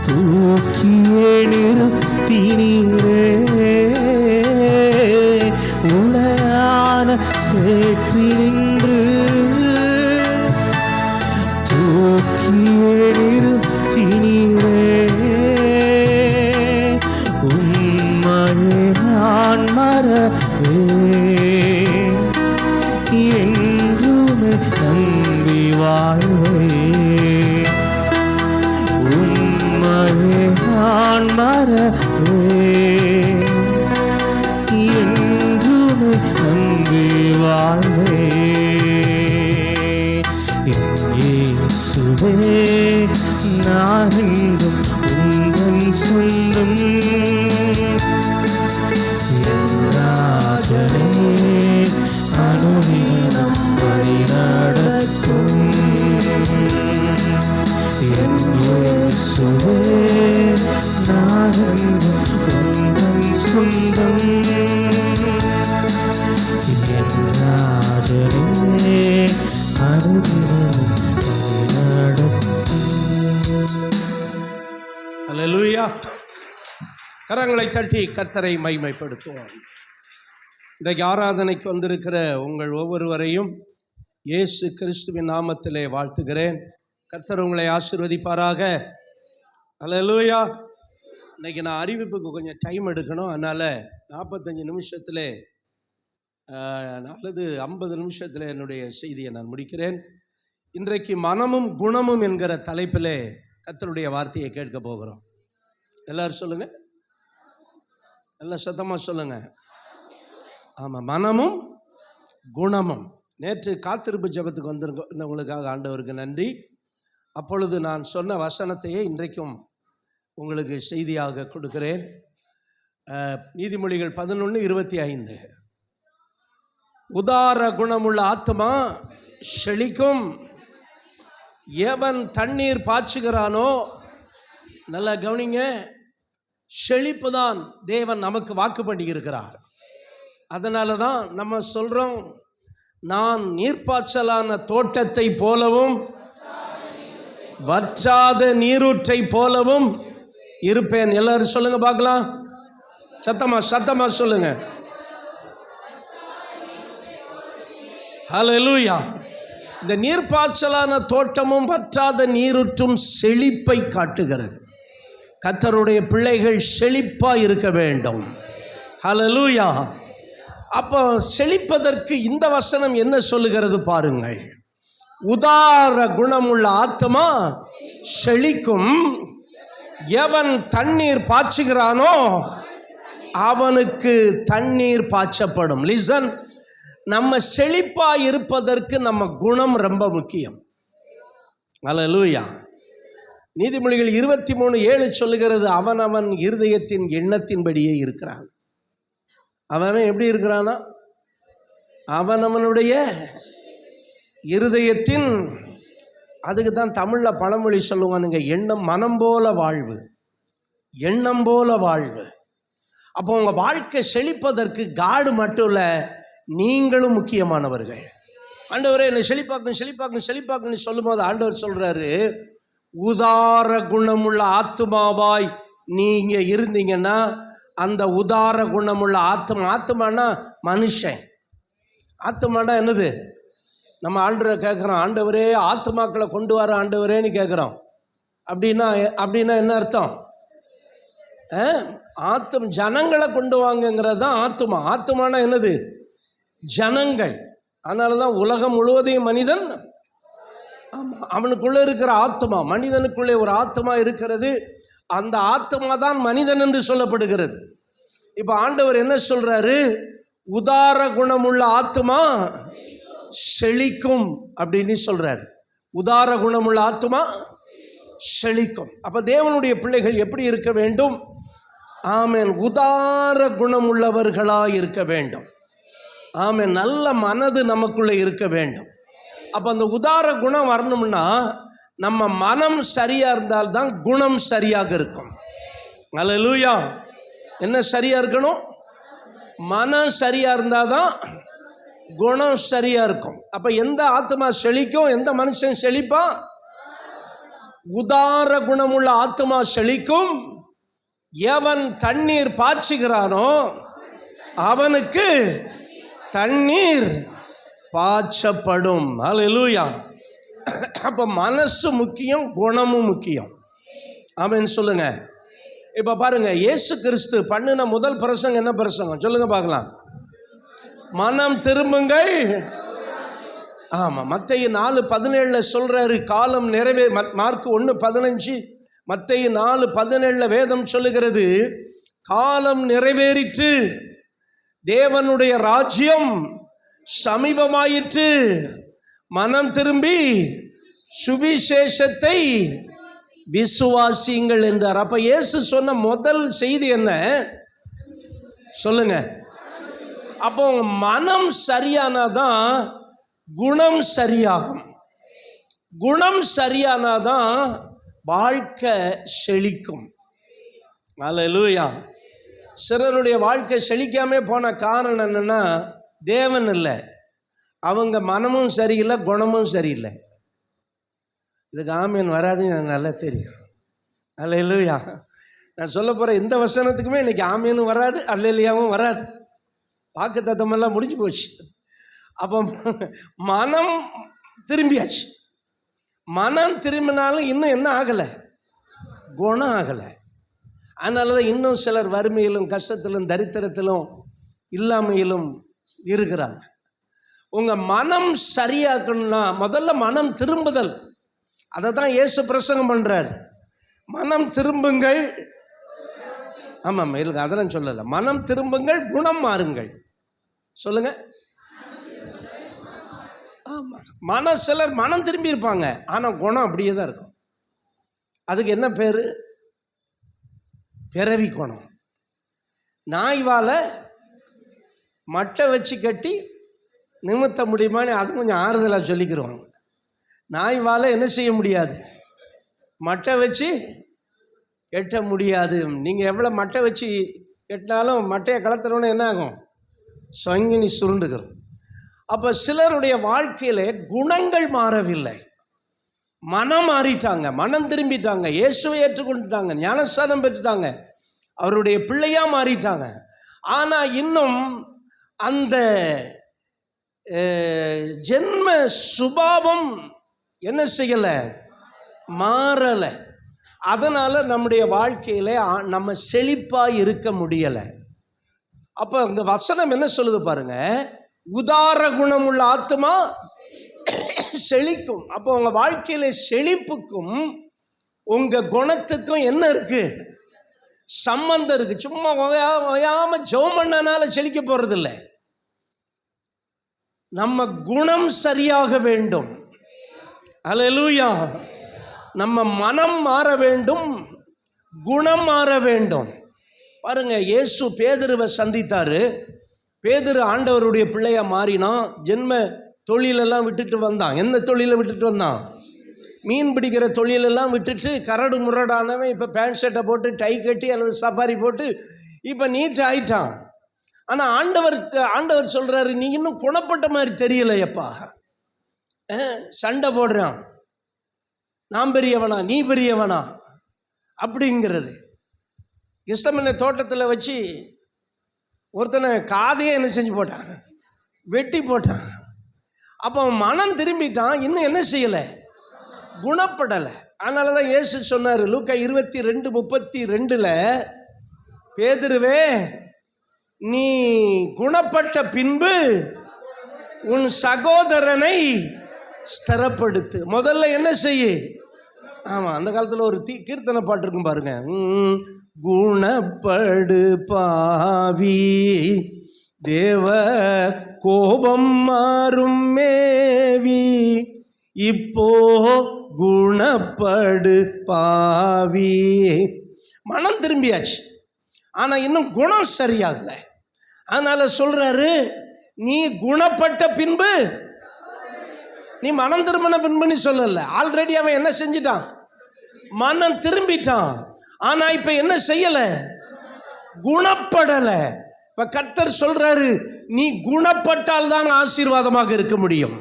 தூக்கியே நிறுத்தினீரே, உடையான சேற்றினின்று தூக்கியே நிறுத்தினீரே, உம்மையே நான் மறவேன், என்றுமே நம்பி வாழ்வேன், உம்மையே நான் மறவேன், என்றுமே நம்பி வாழ்வேன். இயேசுவே நான் என்றும் உந்தன் சொந்தம், ராஜனே அனுதினம் வழி நடக்கும். இயேசுவே நான் என்றும் உந்தன் சொந்தம், ராஜனே அனுதினம் வழி நடக்கும். அல்லேலூயா. கரங்களை தட்டி கர்த்தரை மகிமைப்படுத்துவோம். இன்றைக்கு ஆராதனைக்கு வந்திருக்கிற உங்கள் ஒவ்வொருவரையும் இயேசு கிறிஸ்துவின் நாமத்திலே வாழ்த்துகிறேன். கர்த்தர் உங்களை ஆசீர்வதிப்பாராக. அல்லேலூயா. இன்றைக்கி நான் அறிவிப்புக்கு கொஞ்சம் டைம் எடுக்கணும், அதனால் 45 நிமிஷத்தில் அல்லது 50 நிமிஷத்தில் என்னுடைய செய்தியை நான் முடிக்கிறேன். இன்றைக்கு மனமும் குணமும் என்கிற தலைப்பிலே கர்த்தருடைய வார்த்தையை கேட்க போகிறோம். எல்லாரும் சொல்லுங்கள், நல்ல சத்தமாக சொல்லுங்கள். ஆமாம், மனமும் குணமும். நேற்று காத்திருப்பு ஜெபத்துக்கு வந்திருந்தவங்களுக்காக ஆண்டவருக்கு நன்றி. அப்பொழுது நான் சொன்ன வசனத்தையே இன்றைக்கும் உங்களுக்கு செய்தியாக கொடுக்கிறேன். நீதிமொழிகள் 11:25. உதார குணமுள்ள ஆத்மா செழிக்கும், எவன் தண்ணீர் பாய்ச்சுகிறானோ, நல்லா கவனிங்க, செழிப்பு தான் தேவன் நமக்கு வாக்கு பண்ணி இருக்கிறார். அதனால தான் நம்ம சொல்கிறோம், நான் நீர்ப்பாய்ச்சலான தோட்டத்தை போலவும் வற்றாத நீரூற்றை போலவும் இருப்பேன். எல்லாரும் சொல்லுங்க பார்க்கலாம், சத்தமா சொல்லுங்க. ஹல்லேலூயா. இந்த நீர்ப்பாய்ச்சலான தோட்டமும் வற்றாத நீரூற்றும் செழிப்பை காட்டுகிறது. கர்த்தருடைய பிள்ளைகள் செழிப்பாக இருக்க வேண்டும். ஹல்லேலூயா. அப்போ செழிப்பதற்கு இந்த வசனம் என்ன சொல்லுகிறது பாருங்கள். உதார குணமுள்ள ஆத்மா செழிக்கும், எவன் தண்ணீர் பாய்ச்சுகிறானோ அவனுக்கு தண்ணீர் பாய்ச்சப்படும். லிசன், நம்ம செழிப்பாக இருப்பதற்கு நம்ம குணம் ரொம்ப முக்கியம். ஹல்லேலூயா. நீதிமொழிகள் 23:7 சொல்லுகிறது, அவன் இருதயத்தின் எண்ணத்தின்படியே இருக்கிறான். அவன் எப்படி இருக்கிறானா, அவனுடைய இருதயத்தின், அதுக்கு தான் தமிழில் பழமொழி சொல்லுவானுங்க, எண்ணம் மனம் போல வாழ்வு, எண்ணம் போல வாழ்வு. அப்போ உங்கள் வாழ்க்கை செழிப்பதற்கு காடு மட்டும் இல்லை, நீங்களும் முக்கியமானவர்கள். ஆண்டவரே என்னை செழிப்பாக்கணும் சொல்லும் போது ஆண்டவர் சொல்கிறாரு, உதார குணமுள்ள ஆத்மாவாய் நீங்கள் இருந்தீங்கன்னா, அந்த உதார குணமுள்ள ஆத்மானா மனுஷன். ஆத்மானா என்னது? நம்ம ஆண்டவரை கேட்குறோம், ஆண்டவரே ஆத்மாக்களை கொண்டு வர ஆண்டவரேன்னு கேட்குறோம். அப்படின்னா என்ன அர்த்தம்? ஜனங்களை கொண்டு வாங்கங்கிறது தான் ஆத்மா. ஆத்மானா என்னது? ஜனங்கள். அதனால தான் உலகம் முழுவதையும் மனிதன், ஆமாம், அவனுக்குள்ளே இருக்கிற ஆத்மா, மனிதனுக்குள்ளே ஒரு ஆத்மா இருக்கிறது. அந்த ஆத்மா தான் மனிதன் என்று சொல்லப்படுகிறது. இப்போ ஆண்டவர் என்ன சொல்றாரு? உதார குணமுள்ள ஆத்மா செழிக்கும் அப்படின்னு சொல்றாரு. உதார குணமுள்ள ஆத்மா செழிக்கும். அப்போ தேவனுடைய பிள்ளைகள் எப்படி இருக்க வேண்டும்? ஆமென், உதார குணமுள்ளவர்களாக இருக்க வேண்டும். ஆமென், நல்ல மனது நமக்குள்ளே இருக்க வேண்டும். அப்போ அந்த உதார குணம் வரணும்னா நம்ம மனம் சரியாக இருந்தால்தான் குணம் சரியாக இருக்கும். அல்லேலூயா. என்ன சரியாக இருக்கணும்? மனம் சரியாக இருந்தால் தான் குணம் சரியாக இருக்கும். அப்போ எந்த ஆத்மா செழிக்கும்? எந்த மனுஷன் செழிப்பான்? உதார குணமுள்ள ஆத்துமா செழிக்கும். எவன் தண்ணீர் பாய்ச்சுகிறானோ அவனுக்கு தண்ணீர் பாய்ச்சப்படும். அல்லேலூயா. அப்ப மனசு முக்கியம், குணமும் முக்கியம். ஆமென் சொல்லுங்க. இப்ப பாருங்க, இயேசு கிறிஸ்து பண்ணின முதல் பிரசங்கம் என்ன பிரசங்கம் சொல்லுங்க பார்க்கலாம்? மனம் திரும்புங்கள். ஆமா, மத்தேயு 4:17 சொல்றாரு, காலம் நிறைவே. மார்க் 1:15, மத்தேயு 4:17 வேதம் சொல்லுகிறது, காலம் நிறைவேறிற்று, தேவனுடைய ராஜ்யம் சமீபமாயிற்று, மனம் திரும்பி சுவிசேஷத்தை விசுவாசியுங்கள் என்றார். அப்ப இயேசு சொன்ன முதல் செய்தி என்ன சொல்லுங்க? அப்போ மனம் சரியானாதான் குணம் சரியாகும். குணம் சரியானாதான் வாழ்க்கை செழிக்கும். அல்லேலூயா. சிலருடைய வாழ்க்கை செழிக்காமே போன காரணம் என்னன்னா, தேவன் இல்லை, அவங்க மனமும் சரியில்லை, குணமும் சரியில்லை. இதுக்கு ஆமீன் வராதுன்னு எனக்கு நல்லா தெரியும். அல்லேலூயா. நான் சொல்ல போகிற இந்த வசனத்துக்குமே இன்னைக்கு ஆமீனும் வராது, அல்லேலூயாவும் வராது. வாக்கு தத்தமெல்லாம் முடிஞ்சு போச்சு. அப்போ மனம் திரும்பியாச்சு. மனம் திரும்பினாலும் இன்னும் என்ன ஆகலை? குணம் ஆகலை. அதனால தான் இன்னும் சிலர் வறுமையிலும் கஷ்டத்திலும் தரித்திரத்திலும் இல்லாமையிலும் இருக்கிறாங்க. உங்கள் மனம் சரியாக்கணும்னா முதல்ல மனம் திரும்புதல். அதை தான் இயேசு பிரசங்கம் பண்ணுறார். மனம் திரும்புங்கள். ஆமாம், இல்லைங்க, அதெல்லாம் சொல்லலை. மனம் திரும்புங்கள், குணம் மாறுங்கள். சொல்லுங்க. ஆமாம், சிலர் மனம் திரும்பி இருப்பாங்க, ஆனால் குணம் அப்படியே தான் இருக்கும். அதுக்கு என்ன பேர்? பிறவி குணம். நாய்வால் மட்டை வச்சு கட்டி நிமித்த முடியுமான்னு அது கொஞ்சம் ஆறுதலாக சொல்லிக்கிறோம். நாய்வால் என்ன செய்ய முடியாது? மட்டை வச்சு கட்ட முடியாது. நீங்கள் எவ்வளோ மட்டை வச்சு கட்டினாலும் மட்டையை கலத்துறோன்னு என்ன ஆகும்? சொங்கினி சுருண்டுகிறோம். அப்போ சிலருடைய வாழ்க்கையில் குணங்கள் மாறவில்லை, மனம் மாறிட்டாங்க, மனம் திரும்பிட்டாங்க, இயேசுவை ஏற்றுக்கொண்டுட்டாங்க, ஞானஸ்தானம் பெற்றுட்டாங்க, அவருடைய பிள்ளையா மாறிட்டாங்க. ஆனால் இன்னும் அந்த ஜென்ம சுபாவம் என்ன செய்யலை? மாறலை. அதனால் நம்முடைய வாழ்க்கையில் நம்ம செழிப்பாக இருக்க முடியலை. அப்போ அங்கே வசனம் என்ன சொல்லுது பாருங்க, உதார குணம் உள்ள ஆத்துமா செழிக்கும். அப்போ உங்கள் வாழ்க்கையில் செழிப்புக்கும் உங்கள் குணத்துக்கும் என்ன இருக்கு? சம்பந்தம் இருக்கு. சும்மா ஓயாம ஜெபம் பண்ணனால செழிக்க போறது இல்லை. நம்ம குணம் சரியாக வேண்டும். அல்லேலூயா. நம்ம மனம் மாற வேண்டும், குணம் மாற வேண்டும். பாருங்க, இயேசு பேதுருவை சந்தித்தாரு. பேதுரு ஆண்டவருடைய பிள்ளையா மாறினான். ஜென்ம தொழிலெல்லாம் விட்டுட்டு வந்தான். எந்த தொழிலை விட்டுட்டு வந்தான்? மீன் பிடிக்கிற தொழிலெல்லாம் விட்டுட்டு கரடு முரடானவன் இப்போ பேண்ட் ஷர்ட்டை போட்டு டை கட்டி அல்லது சஃபாரி போட்டு இப்போ நீட் ஆயிட்டான். ஆனால் ஆண்டவர் சொல்கிறாரு, நீ இன்னும் குணப்பட்ட மாதிரி தெரியலையப்பா. சண்டை போடுறான், நான் பெரியவனா நீ பெரியவனா அப்படிங்கிறது. கிறிஸ்தமனை தோட்டத்தில் வச்சு ஒருத்தனை காதையே என்ன செஞ்சு போட்டான்? வெட்டி போட்டான். அப்போ மனம் திரும்பிட்டான், இன்னும் என்ன செய்யலை? குணப்படலை. அதனால தான் இயேசு சொன்னார் லூக்கா 22:32, பேதுருவே, நீ குணப்பட்ட பின்பு உன் சகோதரனை ஸ்திரப்படுத்து. முதல்ல என்ன செய்ய? ஆமாம், அந்த காலத்தில் ஒரு கீர்த்தனை பாட்டு இருக்கும் பாருங்க, குணப்படு பாவி தேவ கோபம் மாறும் மேவி, இப்போ குணப்படு பாவி. மனம் திரும்பியாச்சு, ஆனால் இன்னும் குணம் சரியாகலை. அதனால சொல்றாரு, நீ குணப்பட்ட பின்பு, நீ மனம் திரும்பின பின்புன்னு சொல்லல. ஆல்ரெடி அவன் என்ன செஞ்சிட்டான்? மனம் திரும்பிட்டான். ஆனா இப்ப என்ன செய்யல? குணப்படலை. இப்ப கர்த்தர் சொல்றாரு, நீ குணப்பட்டால் தான் ஆசீர்வாதமாக இருக்க முடியும்.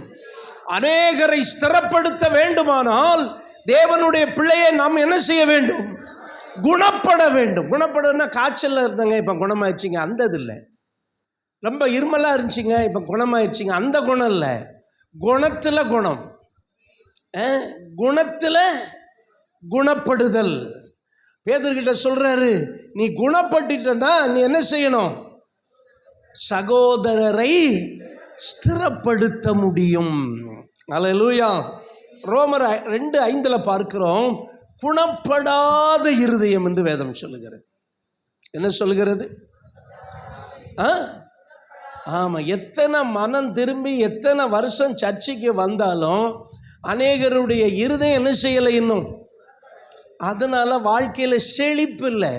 அநேகரை ஸ்திரப்படுத்த வேண்டுமானால் தேவனுடைய பிள்ளையை நாம் என்ன செய்ய வேண்டும்? குணப்பட வேண்டும். குணப்படனா காய்ச்சல் இருந்தங்க இப்போ குணமாயிடுச்சிங்க, அந்த இது இல்லை. ரொம்ப இருமலாக இருந்துச்சிங்க இப்போ குணமாயிடுச்சிங்க, அந்த குணம் இல்லை. குணத்தில் குணம், குணத்தில் குணப்படுதல். பேதுருகிட்ட சொல்றாரு, நீ குணப்பட்டுட்டா நீ என்ன செய்யணும்? சகோதரரை ஸ்திரப்படுத்த முடியும். அல்லேலூயா. ரோமர் 2:5 பார்க்கிறோம், குணப்படாத இருதயம் என்று வேதம் சொல்லுகிறது. என்ன சொல்லுகிறது? ஆமாம், எத்தனை மனம் திரும்பி எத்தனை வருஷம் சர்ச்சைக்கு வந்தாலும் அநேகருடைய இருதயம் என்ன செய்யலை இன்னும். அதனால வாழ்க்கையில் செழிப்பு இல்லை,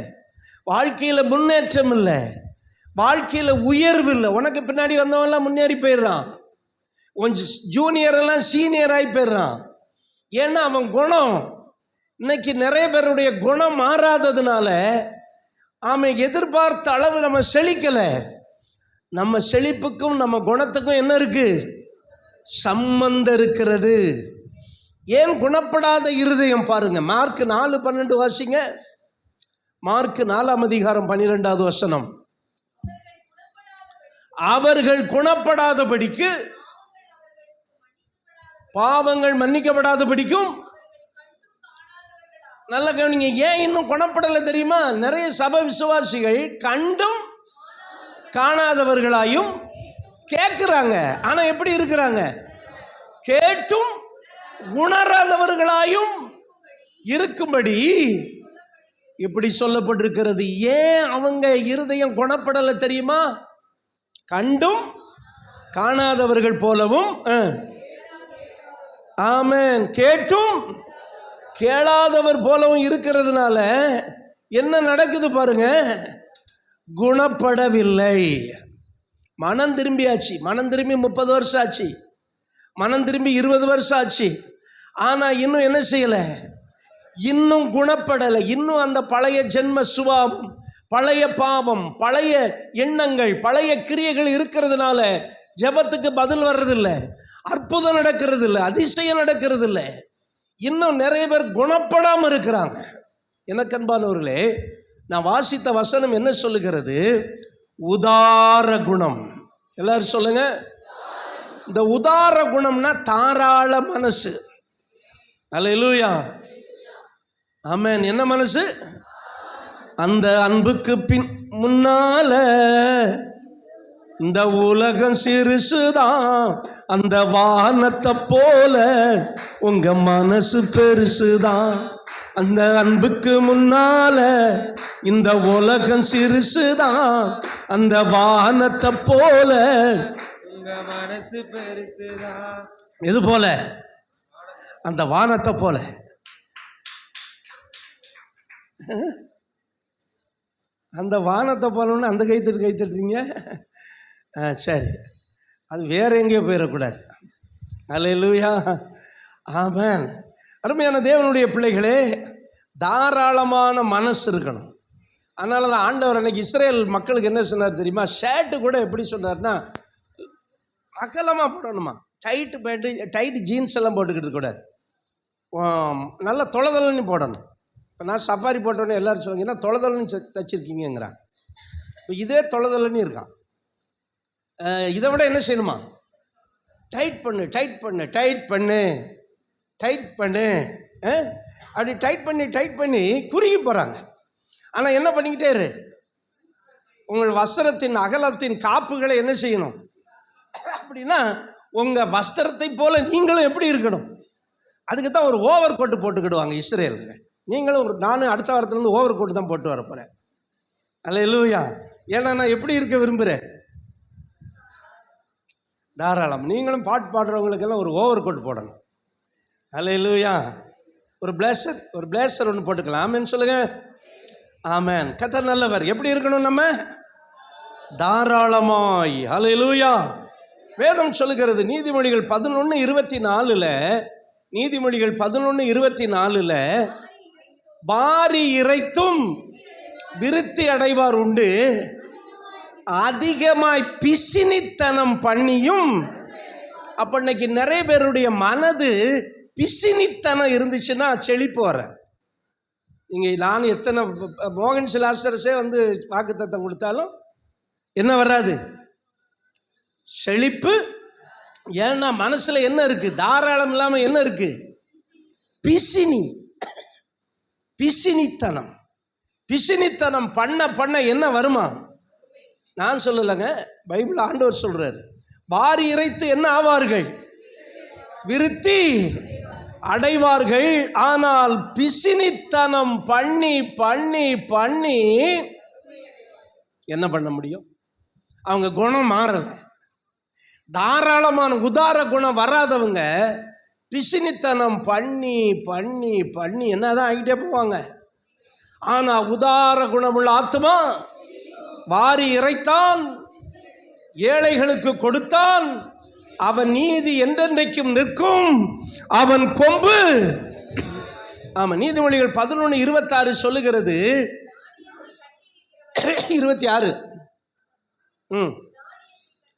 வாழ்க்கையில் முன்னேற்றம் இல்லை, வாழ்க்கையில் உயர்வு இல்லை. உனக்கு பின்னாடி வந்தவன்லாம் முன்னேறி போயிடுறான், கொஞ்சம் ஜூனியரெல்லாம் சீனியர் ஆகி போயிடுறான். ஏன்னா அவன் குணம், இன்னைக்கு நிறைய பேருடைய குணம் மாறாததுனால அவன் எதிர்பார்த்த அளவு நம்ம செழிக்கலை. நம்ம செழிப்புக்கும் நம்ம குணத்துக்கும் என்ன இருக்கு? சம்பந்தம் இருக்கிறது. ஏன் குணப்படாத இருதயம்? பாருங்க, மார்க் 4:12 வாசிங்க. மார்க் 4:12 அவர்கள் குணப்படாதபடிக்கு, பாவங்கள் மன்னிக்கப்படாதபடிக்கும். நல்ல கவனிங்க, ஏன் இன்னும் குணப்படலை தெரியுமா? நிறைய சபை விசுவாசிகள் கண்டும் காணாதவர்களாயும் கேட்கிறாங்க, ஆனா எப்படி இருக்கிறாங்க? கேட்டும் உணராதவர்களாயும் இருக்கும்படி இப்படி சொல்லப்பட்டிருக்கிறது. ஏன் அவங்க இருதயம் குணப்படலை தெரியுமா? கண்டும் காணாதவர்கள் போலவும், ஆமென், கேட்டும் கேளாதவர் போலவும் இருக்கிறதுனால என்ன நடக்குது பாருங்க? குணப்படவில்லை. மனம் திரும்பியாச்சு, மனம் திரும்பி 30 வருஷம் ஆச்சு, மனம் திரும்பி 20 வருஷம் ஆச்சு, ஆனால் இன்னும் என்ன செய்யலை? இன்னும் குணப்படலை. இன்னும் அந்த பழைய ஜென்ம சுபாவம், பழைய பாவம், பழைய எண்ணங்கள், பழைய கிரியைகள் இருக்கிறதுனால ஜெபத்துக்கு பதில் வர்றதில்லை, அற்புதம் நடக்கிறது இல்லை, அதிசயம் நடக்கிறது இல்லை. இன்னும் நிறைய பேர் குணப்படாமல் இருக்கிறாங்க. எனக்கு அன்பானவர்களே, நான் வாசித்த வசனம் என்ன சொல்லுகிறது? உதார குணம். எல்லாரும் சொல்லுங்க. இந்த உதார குணம்னா தாராள மனசு. அல்லேலூயா, ஆமென். என்ன மனசு? அந்த அன்புக்கு முன்னால இந்த உலகம் சிறுசுதான், அந்த வானத்தை போல உங்க மனசு பெருசுதான். அந்த அன்புக்கு முன்னால இந்த உலகம் சிறுசுதான், அந்த வானத்தை போல உங்க மனசு பெருசுதான். எது போல? அந்த வானத்தை போல. அந்த வானத்தை போலன்னு அந்த கைத்தட்டுறீங்க. சரி, அது வேற எங்கேயோ போயிடக்கூடாது. அல்லேலூயா, ஆமென். அருமையான தேவனுடைய பிள்ளைகளே, தாராளமான மனசு இருக்கணும். அதனால தான் ஆண்டவர் அன்னைக்கு இஸ்ரேல் மக்களுக்கு என்ன சொன்னார் தெரியுமா? ஷர்ட்டு கூட எப்படி சொன்னார்னா, அகலமாக போடணுமா, டைட்டு பேண்ட்டு, டைட்டு ஜீன்ஸ் எல்லாம் போட்டுக்கிட்டு இருக்கக்கூடாது, நல்லா தொலைதலன்னு போடணும். இப்போ நான் சஃபாரி போட்டோன்னே எல்லோரும் சொல்லுவாங்க, என்ன தொலைதலன்னு தைச்சிருக்கீங்கிறாங்க. இப்போ இதே தொலைதலன்னு இருக்கான். இதை விட என்ன செய்யணுமா? டைட் பண்ணு, டைட் பண்ணு, டைட் பண்ணு, டைட் பண்ணு. அப்படி டைட் பண்ணி குறுகி போகிறாங்க. ஆனால் என்ன பண்ணிக்கிட்டே இரு, உங்கள் வஸ்திரத்தின் அகலத்தின் காப்புகளை என்ன செய்யணும்? அப்படின்னா உங்கள் வஸ்திரத்தை போல நீங்களும் எப்படி இருக்கணும்? அதுக்கு தான் ஒரு ஓவர் கோட்டு போட்டுக்கிடுவாங்க இஸ்ரேலுங்க. நீங்களும் நானும் அடுத்த வாரத்துலேருந்து ஓவர் கோட்டு தான் போட்டு வர போகிறேன். அல்லேலூயா. ஏன்னா நான் எப்படி இருக்க விரும்புகிறேன்? தாராளம். நீங்களும் பாட்டு பாடுறவங்களுக்கெல்லாம் ஒரு ஓவர் கோட் போடணும். அல்லேலூயா. ஒரு பிளேசர் ஒன்று போட்டுக்கலாம். ஆமென் சொல்லுங்க. ஆமென். கர்த்தர் நல்லவர். எப்படி இருக்கணும் நம்ம? தாராளமாய். அல்லேலூயா. வேதம் சொல்லுகிறது நீதிமொழிகள் 11:24, நீதிமொழிகள் 11:24, வாரி இறைத்தும் விருத்தி அடைவார் உண்டு, அதிகமாய் பிசினித்தனம் பண்ணியும். அப்ப இன்னைக்கு நிறைய பேருடைய மனது பிசினித்தனம் இருந்துச்சுன்னா செழிப்பு வராது. நீங்கள் நான் எத்தனை மோகன் சிலாசரசே வந்து வாக்குத்தத்தம் கொடுத்தாலும் என்ன வராது? செழிப்பு. ஏன்னா மனசுல என்ன இருக்கு? தாராளம் இல்லாம என்ன இருக்கு? பிசினித்தனம். பிசினித்தனம் பண்ண என்ன வருமா? நான் சொல்லலைங்க, பைபிள் ஆண்டவர் சொல்றாரு. வாரி இறைத்து என்ன ஆவார்கள்? விருத்தி அடைவார்கள். ஆனால் பிசினித்தனம் பண்ணி பண்ணி பண்ணி என்ன பண்ண முடியும்? அவங்க குணம் மாறல. தாராளமான உதார குணம் வராதவங்க பிசினித்தனம் பண்ணி பண்ணி பண்ணி என்னதான் ஆகிட்டே போவாங்க. ஆனா உதார குணமுள்ள ஆத்மா வாரி இறைத்தான், ஏழைகளுக்கு கொடுத்தான், அவன் நீதி என்றென்றைக்கும் நிற்கும், அவன் கொம்பு. ஆமா, நீதிமொழிகள் 11:26 சொல்லுகிறது. 26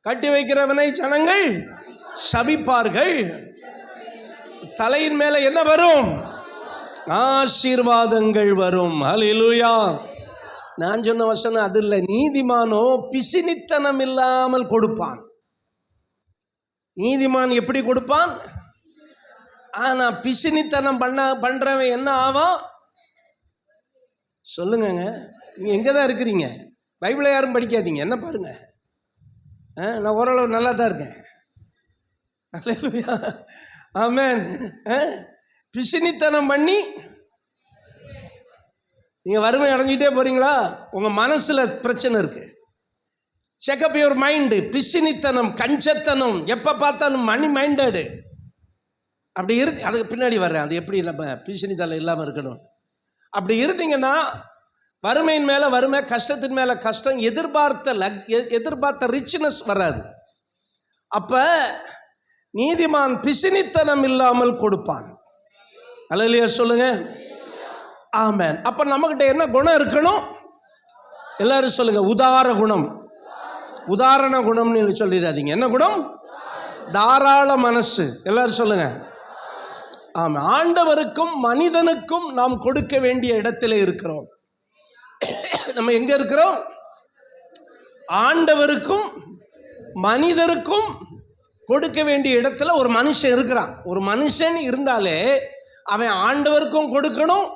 கட்டி வைக்கிறவனை ஜனங்கள் சபிப்பார்கள், தலையின் மேல என்ன வரும்? ஆசீர்வாதங்கள் வரும். ஹல்லேலூயா. நான் சொன்ன வசனம் அது இல்லை. நீதிமானோ பிசினித்தனம் இல்லாமல் கொடுப்பான். நீதிமான் எப்படி கொடுப்பான்? ஆனா பிசினித்தனம் பண்றவன் என்ன ஆவான்? சொல்லுங்க, நீங்க எங்கதான் இருக்கிறீங்க? பைபிளை யாரும் படிக்காதீங்க, என்ன பாருங்க. நான் ஓரளவு நல்லா தான் இருக்கேன். அல்லேலூயா, ஆமென். பிசினித்தனம் பண்ணி நீங்க வறுமை அடைஞ்சிட்டே போறீங்களா? உங்க மனசுல பிரச்சனை இருக்கு. Checkup your mind. பிசினித்தனம், கஞ்சத்தனம், எப்ப பார்த்தாலும் மணி மைண்டடு அப்படி இருந்து அதுக்கு பின்னாடி வர்றேன். அது எப்படி நம்ம பிசினித்தனம் இல்லாமல் இருக்கணும். அப்படி இருந்தீங்கன்னா வறுமையின் மேல வறுமை, கஷ்டத்தின் மேல கஷ்டம், எதிர்பார்த்த ரிச்னஸ் வராது. அப்ப நீதிமான் பிசினித்தனம் இல்லாமல் கொடுப்பான். அல்லேலூயா சொல்லுங்க, ஆமென். அப்ப நம்மகிட்ட என்ன குணம் இருக்கணும்? எல்லாரும் சொல்லுங்க, உதார குணம். உதாரண குணம்னு சொல்லிடாதீங்க. என்ன குணம்? தாராள மனசு. எல்லாரும் சொல்லுங்க, ஆமா. ஆண்டவருக்கும் மனிதனுக்கும் நாம் கொடுக்க வேண்டிய இடத்திலே இருக்கிறோம். நம்ம எங்க இருக்கிறோம்? ஆண்டவருக்கும் மனிதருக்கும் கொடுக்க வேண்டிய இடத்துல ஒரு மனுஷன் இருக்கிறான். ஒரு மனுஷன் இருந்தாலே அவன் ஆண்டவருக்கும் கொடுக்கணும்,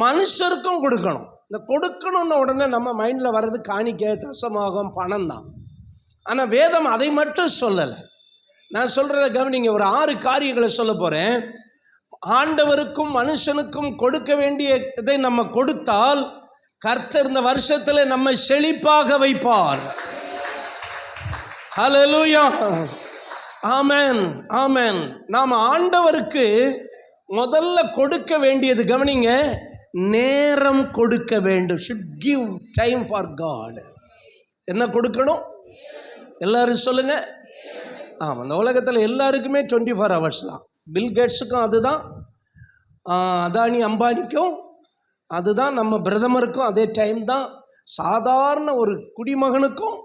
மனுஷருக்கும் கொடுக்கணும். இந்த கொடுக்கணும்னு உடனே நம்ம மைண்டில் வர்றது காணிக்கை, தசமாகம், பணம் தான். ஆனால் வேதம் அதை மட்டும் சொல்லலை. நான் சொல்கிறத கவனிங்க. ஒரு 6 காரியங்களை சொல்ல போகிறேன். ஆண்டவருக்கும் மனுஷனுக்கும் கொடுக்க வேண்டிய இதை நம்ம கொடுத்தால் கர்த்தர் இந்த வருஷத்தில் நம்ம செழிப்பாக வைப்பார். ஹல்லேலூயா, ஆமென், ஆமென். நாம் ஆண்டவருக்கு முதல்ல கொடுக்க வேண்டியது, கவனிங்க, நேரம் கொடுக்க வேண்டும். should give time for God. என்ன கொடுக்கணும்? எல்லாரும் சொல்லுங்க. ஆமாம், இந்த உலகத்தில் எல்லாருக்குமே 24 hours தான். பில் கேட்ஸுக்கும் அதுதான், அதானி அம்பானிக்கும் அதுதான், நம்ம பிரதமருக்கும் அதே டைம் தான், சாதாரண ஒரு குடிமகனுக்கும்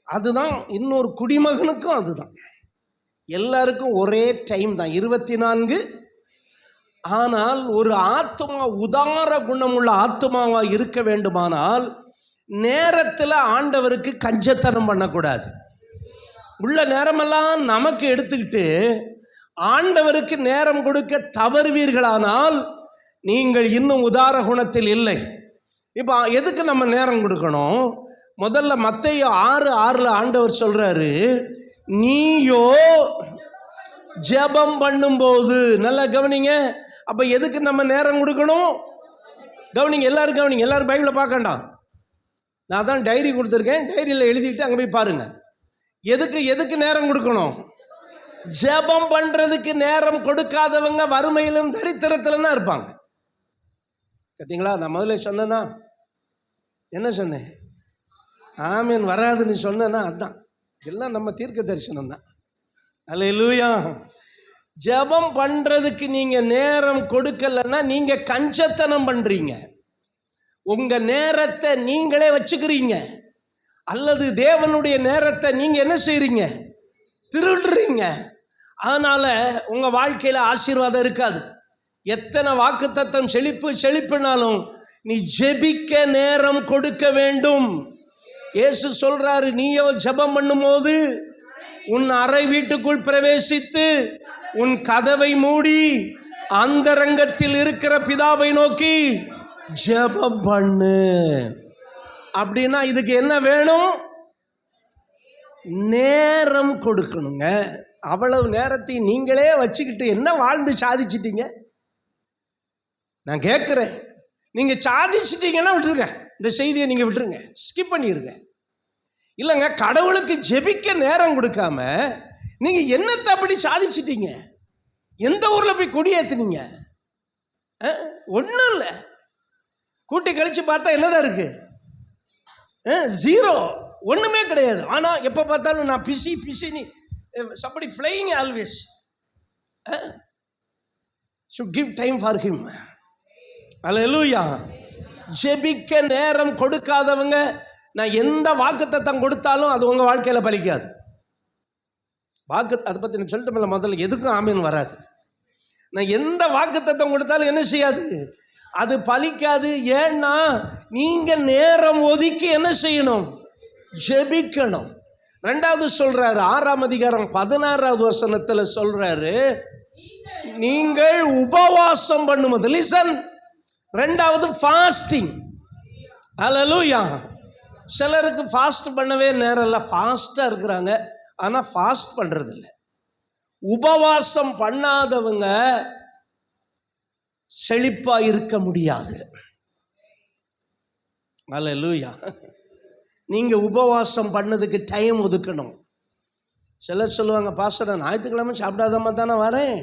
அதுதான், இன்னொரு குடிமகனுக்கும் அதுதான். எல்லாருக்கும் ஒரே டைம் தான், 24. ஆனால் ஒரு ஆத்மா உதார குணமுள்ள ஆத்மாவா இருக்க வேண்டுமானால் நேரத்தில் ஆண்டவருக்கு கஞ்சத்தனம் பண்ணக்கூடாது. உள்ள நேரமெல்லாம் நமக்கு எடுத்துக்கிட்டு ஆண்டவருக்கு நேரம் கொடுக்க தவறுவீர்களானால் நீங்கள் இன்னும் உதார குணத்தில் இல்லை. இப்போ எதுக்கு நம்ம நேரம் கொடுக்கணும்? முதல்ல மத்தேயு 6:6 ஆண்டவர் சொல்றாரு, நீயோ ஜெபம் பண்ணும்போது. நல்லா கவனிங்க. அப்ப எதுக்கு நம்ம நேரம் கொடுக்கணும்? கவனிங்க, எல்லாரும் கவனிங்க. எல்லாரும் பைபிளை பார்க்கண்டாம். நான் தான் டைரி கொடுத்துருக்கேன், டைரியில் எழுதிட்டு அங்கே போய் பாருங்க. எதுக்கு நேரம் கொடுக்கணும்? ஜெபம் பண்றதுக்கு நேரம் கொடுக்காதவங்க வறுமையிலும் தரித்திரத்திலும் தான் இருப்பாங்க. பார்த்தீங்களா? நான் முதல்ல சொன்னேன்னா என்ன சொன்னேன்? ஆமீன் வராதுன்னு சொன்னேன்னா அதான் எல்லாம் நம்ம தீர்க்க தரிசனம் தான். அல்லேலூயா. ஜெபம் பண்றதுக்கு நீங்க நேரம் கொடுக்கலன்னா நீங்க கஞ்சத்தனம் பண்றீங்க. உங்க நேரத்தை நீங்களே வச்சுக்கிறீங்க, அல்லது தேவனுடைய நேரத்தை நீங்க என்ன செய்றீங்க? திருடுறீங்க. அதனால உங்க வாழ்க்கையில ஆசீர்வாதம் இருக்காது. எத்தனை வாக்குத்தத்தம் செழிப்புனாலும் நீ ஜெபிக்க நேரம் கொடுக்க வேண்டும். இயேசு சொல்றாரு, நீயோ ஜெபம் பண்ணும் போது உன் அறை வீட்டுக்குள் பிரவேசித்து உன் கதவை மூடி அந்தரங்கத்தில் இருக்கிற பிதாவை நோக்கி ஜெபம் பண்ணு. அப்படின்னா இதுக்கு என்ன வேணும்? நேரம் கொடுக்கணுங்க. அவ்வளவு நேரத்தை நீங்களே வச்சுக்கிட்டு என்ன வாழ்ந்து சாதிச்சிட்டீங்க? நான் கேட்குறேன், நீங்க சாதிச்சிட்டீங்கன்னா விட்டுருங்க, இந்த செய்தியை நீங்க விட்டுருங்க, ஸ்கிப் பண்ணிடுங்க. இல்லைங்க, கடவுளுக்கு ஜெபிக்க நேரம் கொடுக்காம நீங்க என்னத்தை அப்படி சாதிச்சிட்டீங்க? எந்த ஊர்ல போய் கொடியேத்துனீங்க? ஒன்றும் இல்லை. கூட்டி கழிச்சு பார்த்தா என்னதான் இருக்கு? ஜீரோ, ஒண்ணுமே கிடையாது. ஆனா எப்ப பார்த்தாலும் நான் busy somebody flying always should give time for him. அல்லேலூயா. ஜெபிக்க நேரம் கொடுக்காதவங்க நான் எந்த வாக்குத்தத்தம் கொடுத்தாலும் அது உங்க வாழ்க்கையில பலிக்காது. அதை பத்தி நான் சொல்லிட்டு முதல்ல எதுக்கும் ஆமீன் வராது. நான் எந்த வாக்குத்தத்தம் கொடுத்தாலும் என்ன செய்யாது? அது பலிக்காது. ஏன்னா நீங்க நேரம் ஒதுக்கி என்ன செய்யணும்? ஜெபிக்கணும். ரெண்டாவது சொல்றாரு, 6ஆம் அதிகாரம் 16வது வசனத்துல சொல்றாரு, நீங்கள் உபவாசம் பண்ணும்போது, லிசன், ரெண்டாவது ஃபாஸ்டிங். அல்லேலூயா. சிலருக்கு ஃபாஸ்ட் பண்ணவே நேரம் இல்லை, ஃபாஸ்டா இருக்கிறாங்க, ஆனா ஃபாஸ்ட் பண்றது இல்லை. உபவாசம் பண்ணாதவங்க செழிப்பா இருக்க முடியாது. அல்லேலூயா. நீங்க உபவாசம் பண்ணதுக்கு டைம் ஒதுக்கணும். சிலர் சொல்லுவாங்க, பாஸ்டர் நான் ஞாயிற்றுக்கிழமை சாப்பிடாதம்மா தானே வரேன்.